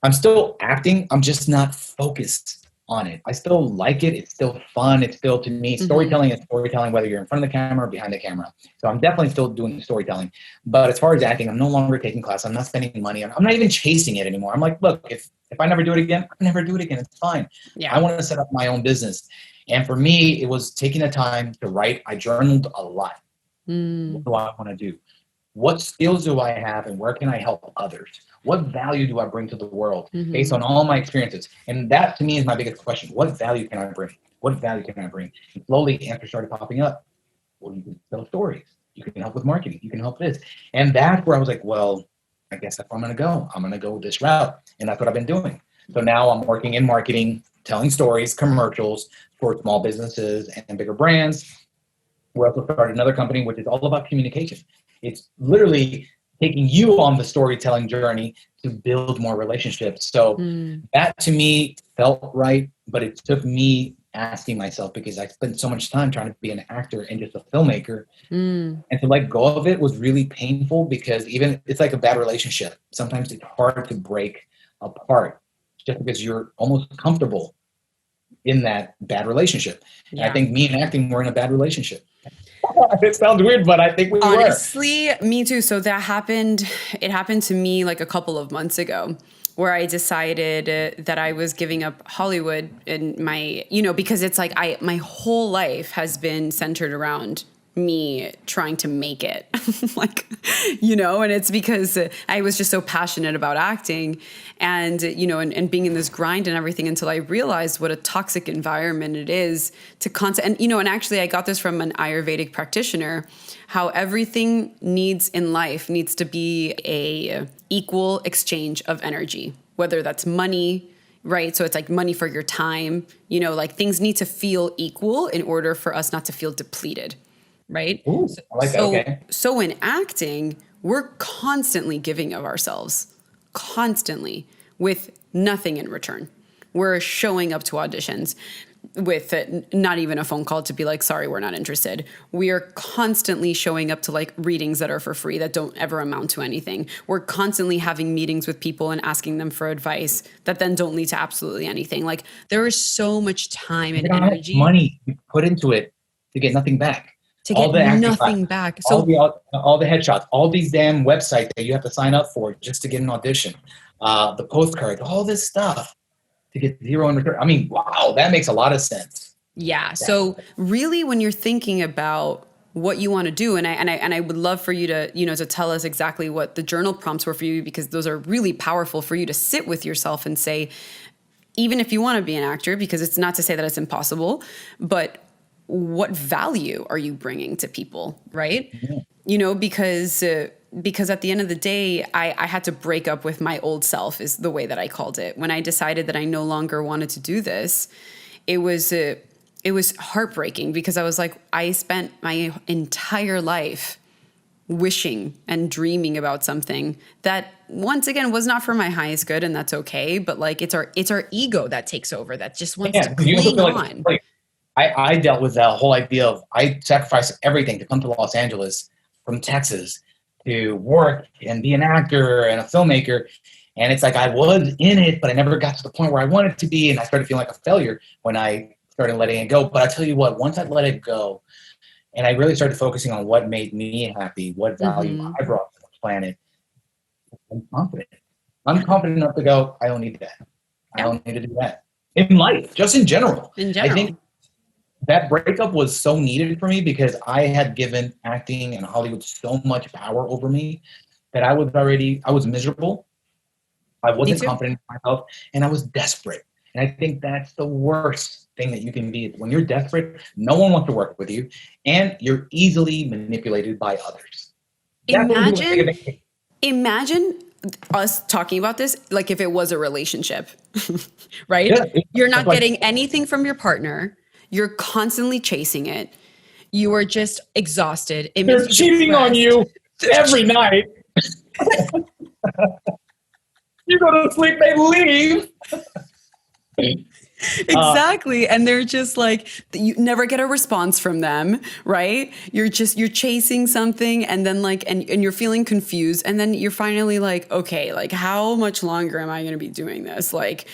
Speaker 1: I'm still acting. I'm just not focused on it. I still like it. It's still fun. It's still, to me, storytelling is storytelling, whether you're in front of the camera or behind the camera. So I'm definitely still doing storytelling. But as far as acting, I'm no longer taking class. I'm not spending money. I'm not even chasing it anymore. I'm like, look, if I never do it again, I never do it again. It's fine. Yeah. I want to set up my own business. And for me, it was taking the time to write. I journaled a lot. What do I want to do? What skills do I have and where can I help others? What value do I bring to the world based on all my experiences? And that to me is my biggest question. What value can I bring? What value can I bring? And slowly answers started popping up. Well, you can tell stories. You can help with marketing. You can help this. And that's where I was like, well, I guess that's where I'm going to go. I'm going to go this route. And that's what I've been doing. So now I'm working in marketing, telling stories, commercials for small businesses and bigger brands. We also started another company, which is all about communication. It's literally taking you on the storytelling journey to build more relationships. So that to me felt right, but it took me asking myself, because I spent so much time trying to be an actor and just a filmmaker. And to let go of it was really painful, because even it's like a bad relationship. Sometimes it's hard to break apart just because you're almost comfortable in that bad relationship. Yeah. And I think me and acting were in a bad relationship. It sounds weird, but I think we
Speaker 2: Honestly, me too. So it happened to me like a couple of months ago, where I decided that I was giving up Hollywood and because it's like my whole life has been centered around me trying to make it. Like, and it's because I was just so passionate about acting and, and being in this grind and everything until I realized what a toxic environment it is to and actually I got this from an Ayurvedic practitioner, how everything in life needs to be a equal exchange of energy, whether that's money, right? So it's like money for your time, like things need to feel equal in order for us not to feel depleted. Right?
Speaker 1: Ooh, I like that. Okay.
Speaker 2: So in acting, we're constantly giving of ourselves, constantly, with nothing in return. We're showing up to auditions with not even a phone call to be like, sorry, we're not interested. We are constantly showing up to like readings that are for free that don't ever amount to anything. We're constantly having meetings with people and asking them for advice that then don't lead to absolutely anything. Like there is so much time and energy.
Speaker 1: Money you put into it to get nothing back.
Speaker 2: To get nothing back.
Speaker 1: So all the headshots, all these damn websites that you have to sign up for just to get an audition, the postcards, all this stuff to get zero in return. I mean, wow, that makes a lot of sense.
Speaker 2: Yeah. So really, when you're thinking about what you want to do, and I would love for you to to tell us exactly what the journal prompts were for you, because those are really powerful for you to sit with yourself and say, even if you want to be an actor, because it's not to say that it's impossible, but what value are you bringing to people, right? Yeah. Because at the end of the day, I had to break up with my old self is the way that I called it. When I decided that I no longer wanted to do this, it was heartbreaking because I was like, I spent my entire life wishing and dreaming about something that once again was not for my highest good, and that's okay. But like it's our ego that takes over, that just wants to cling on.
Speaker 1: I dealt with that whole idea of I sacrificed everything to come to Los Angeles from Texas to work and be an actor and a filmmaker. And it's like I was in it, but I never got to the point where I wanted to be. And I started feeling like a failure when I started letting it go. But I tell you what, once I let it go and I really started focusing on what made me happy, what value I brought to the planet, I'm confident. I'm confident enough to go, I don't need that. I don't need to do that. In life, just in general. I think that breakup was so needed for me because I had given acting and Hollywood so much power over me that I was miserable. I wasn't confident in myself and I was desperate. And I think that's the worst thing that you can be. When you're desperate, no one wants to work with you and you're easily manipulated by others.
Speaker 2: Imagine us talking about this like if it was a relationship, right?
Speaker 1: Yeah,
Speaker 2: you're not getting anything from your partner. You're constantly chasing it. You are just exhausted.
Speaker 1: They're cheating on you every night. You go to sleep, they leave.
Speaker 2: Exactly. And they're just like, you never get a response from them, right? You're chasing something and then like, and you're feeling confused. And then you're finally like, okay, like how much longer am I going to be doing this? Like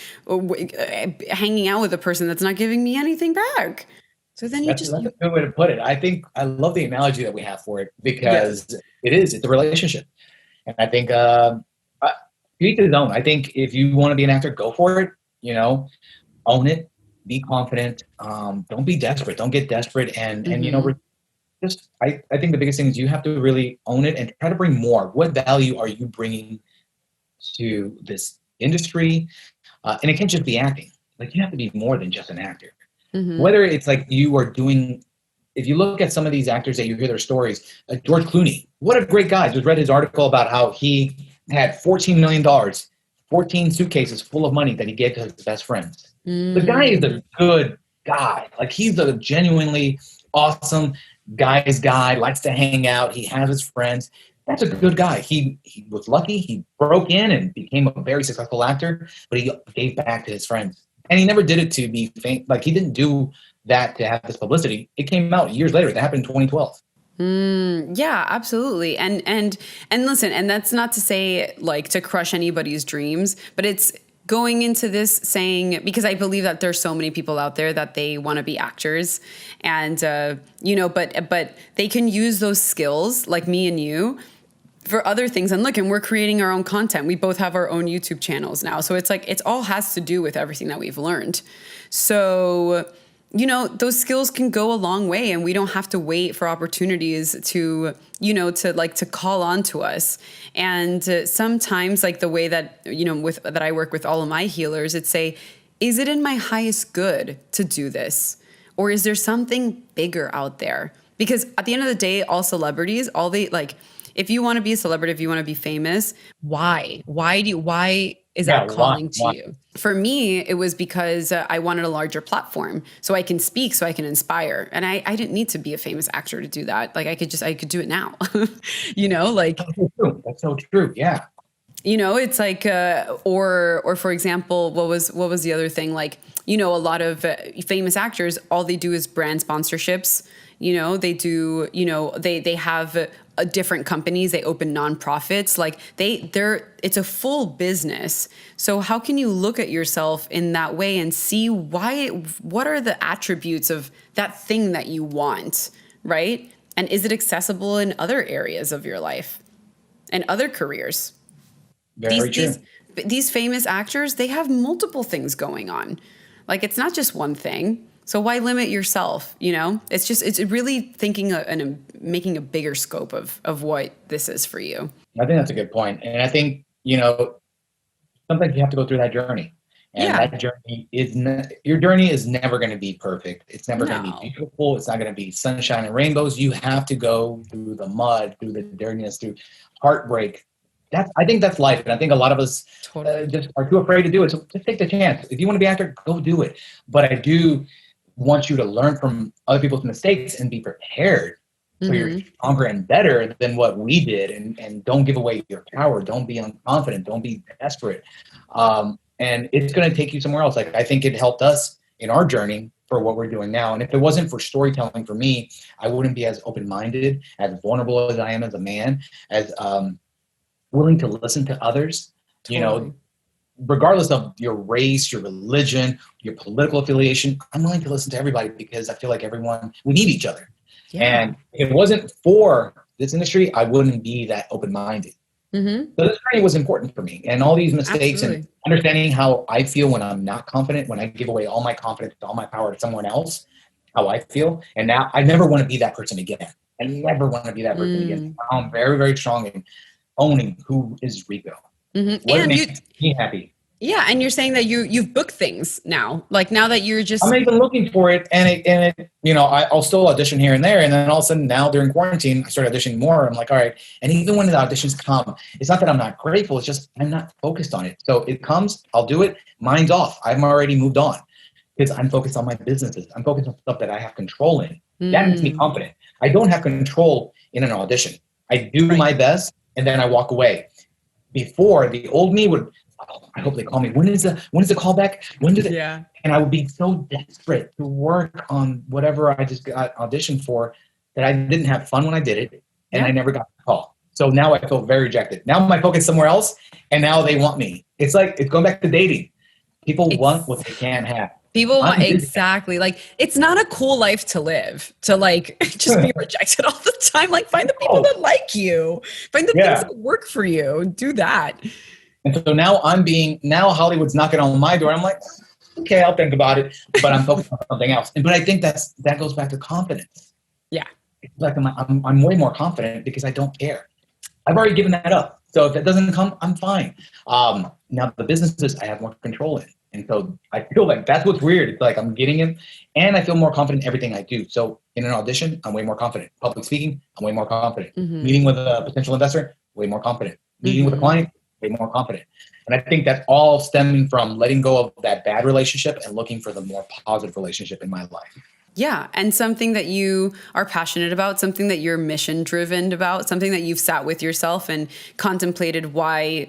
Speaker 2: hanging out with a person that's not giving me anything back. So then
Speaker 1: that's a good way to put it. I think I love the analogy that we have for it because it's a relationship. And I think, each his own. I think if you want to be an actor, go for it, own it, be confident. Don't be desperate. Don't get desperate. And I think the biggest thing is you have to really own it and try to bring more. What value are you bringing to this industry? And it can't just be acting. Like you have to be more than just an actor. Whether it's like you are doing, if you look at some of these actors that you hear their stories, like George Clooney, what a great guy. I just read his article about how he had $14 million, 14 suitcases full of money that he gave to his best friends. The guy is a good guy. Like he's a genuinely awesome guy's guy, likes to hang out. He has his friends. That's a good guy. He was lucky. He broke in and became a very successful actor, but he gave back to his friends. And he never did it to be famous. Like he didn't do that to have this publicity. It came out years later. That happened in 2012.
Speaker 2: Yeah, absolutely. And listen, and that's not to say like to crush anybody's dreams, but it's going into this saying, because I believe that there's so many people out there that they want to be actors and, but they can use those skills like me and you for other things. And look, and we're creating our own content. We both have our own YouTube channels now. So it's like, it's all has to do with everything that we've learned. So those skills can go a long way, and we don't have to wait for opportunities to, to call on to us. And sometimes, like the way that, that I work with all of my healers, it's say, is it in my highest good to do this? Or is there something bigger out there? Because at the end of the day, all celebrities, if you want to be a celebrity, if you want to be famous,
Speaker 3: Why is that calling to you?
Speaker 2: For me, it was because I wanted a larger platform so I can speak, so I can inspire. And I didn't need to be a famous actor to do that. Like I could do it now,
Speaker 1: That's so true. Yeah.
Speaker 2: It's like, or for example, what was the other thing? Like, a lot of famous actors, all they do is brand sponsorships. They do, they have different companies, they open nonprofits, like it's a full business. So how can you look at yourself in that way and see what are the attributes of that thing that you want, right? And is it accessible in other areas of your life and other careers?
Speaker 1: Very true.
Speaker 2: These famous actors, they have multiple things going on. Like it's not just one thing. So why limit yourself? It's really thinking and making a bigger scope of what this is for you.
Speaker 1: I think that's a good point. And I think, sometimes you have to go through that journey. And that journey your journey is never going to be perfect. It's never going to be beautiful. It's not going to be sunshine and rainbows. You have to go through the mud, through the dirtiness, through heartbreak. I think that's life. And I think a lot of us just are too afraid to do it. So just take the chance. If you want to be an actor, go do it. But I do want you to learn from other people's mistakes and be prepared so you're stronger and better than what we did, and don't give away your power. Don't be unconfident. Don't be desperate. And it's going to take you somewhere else. Like I think it helped us in our journey for what we're doing now. And if it wasn't for storytelling for me, I wouldn't be as open-minded, as vulnerable as I am as a man, as willing to listen to others.
Speaker 2: Totally.
Speaker 1: Regardless of your race, your religion, your political affiliation, I'm willing to listen to everybody because I feel like we need each other. Yeah. And if it wasn't for this industry, I wouldn't be that open-minded. So this journey was important for me, and all these mistakes and understanding how I feel when I'm not confident, when I give away all my confidence, all my power to someone else, how I feel. And now I never want to be that person again. I never want to be that person again. I'm very, very strong in owning who is Reko. What makes me happy.
Speaker 3: Yeah, and you're saying that you've booked things now. Like now that you're just...
Speaker 1: I'm not even looking for it, and I'll still audition here and there, and then all of a sudden now during quarantine, I started auditioning more. I'm like, all right. And even when the auditions come, it's not that I'm not grateful. It's just I'm not focused on it. So it comes, I'll do it. Mine's off. I've already moved on because I'm focused on my businesses. I'm focused on stuff that I have control in. That makes me confident. I don't have control in an audition. I do my best, and then I walk away. Before, the old me would, I hope they call me. When is the callback? When did it?
Speaker 3: Yeah.
Speaker 1: And I would be so desperate to work on whatever I just got auditioned for that I didn't have fun when I did it, and I never got the call. So now I feel very rejected. Now my focus is somewhere else, and now they want me. It's like it's going back to dating. People want what they can't have.
Speaker 3: People want, exactly. Like, it's not a cool life to live, to like just be rejected all the time. Like, find the people that like you, find the things that work for you, do that.
Speaker 1: And so now now Hollywood's knocking on my door. I'm like, okay, I'll think about it, but I'm focused on something else. But I think that goes back to confidence.
Speaker 3: Yeah.
Speaker 1: It's like I'm way more confident because I don't care. I've already given that up. So if that doesn't come, I'm fine. Now the businesses I have more control in. And so I feel like that's what's weird. It's like I'm getting in, and I feel more confident in everything I do. So in an audition, I'm way more confident. Public speaking, I'm way more confident. Meeting with a potential investor, way more confident. Meeting with a client, way more confident. And I think that's all stemming from letting go of that bad relationship and looking for the more positive relationship in my life.
Speaker 2: Yeah. And something that you are passionate about, something that you're mission driven about, something that you've sat with yourself and contemplated why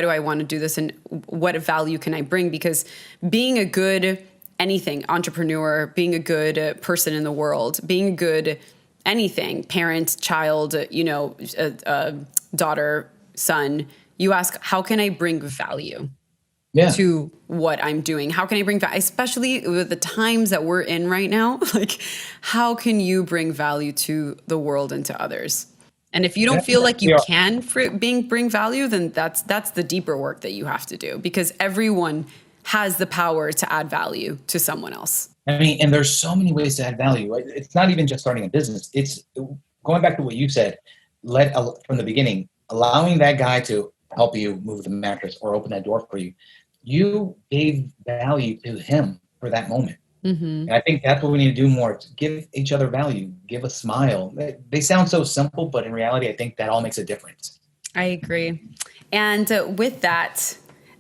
Speaker 2: do I want to do this and what value can I bring? Because being a good anything, entrepreneur, being a good person in the world, being a good anything, parent, child, daughter, son, you ask, how can I bring value to what I'm doing? How can I bring value, especially with the times that we're in right now? Like, how can you bring value to the world and to others? And if you don't feel like you can bring value, then that's the deeper work that you have to do, because everyone has the power to add value to someone else.
Speaker 1: I mean, and there's so many ways to add value. It's not even just starting a business. It's going back to what you said, from the beginning, allowing that guy to help you move the mattress or open that door for you. You gave value to him for that moment.
Speaker 2: Mm-hmm.
Speaker 1: And I think that's what we need to do more. To give each other value, give a smile. They sound so simple, but in reality, I think that all makes a difference.
Speaker 2: I agree. And with that,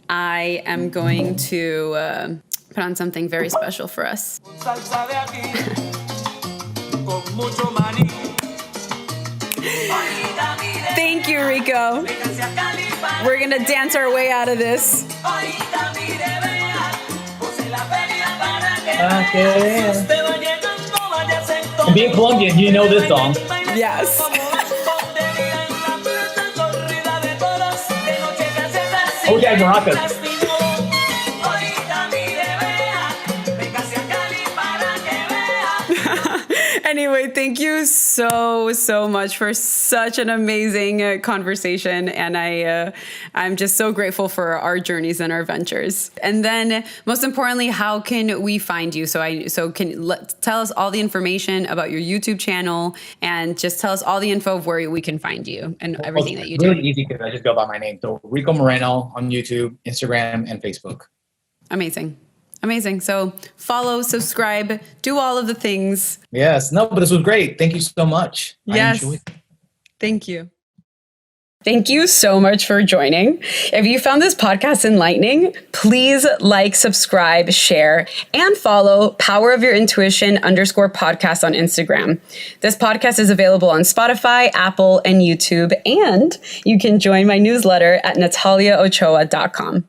Speaker 2: I am going to put on something very special for us. Thank you, Reko. We're going to dance our way out of this.
Speaker 1: Being Colombian, you know this song.
Speaker 2: Yes.
Speaker 1: Okay, Maracas.
Speaker 2: Anyway, thank you so much for such an amazing conversation. And I'm just so grateful for our journeys and our ventures. And then most importantly, how can we find you? Tell us all the information about your YouTube channel and just tell us all the info of where we can find you and everything that you do.
Speaker 1: Really easy because I just go by my name. So Reko Moreno on YouTube, Instagram, and Facebook.
Speaker 2: Amazing. So follow, subscribe, do all of the things.
Speaker 1: Yes. No, but this was great. Thank you so much.
Speaker 2: Yes. Thank you. Thank you so much for joining. If you found this podcast enlightening, please like, subscribe, share, and follow Power of Your Intuition _podcast on Instagram. This podcast is available on Spotify, Apple, and YouTube, and you can join my newsletter at nataliaochoa.com.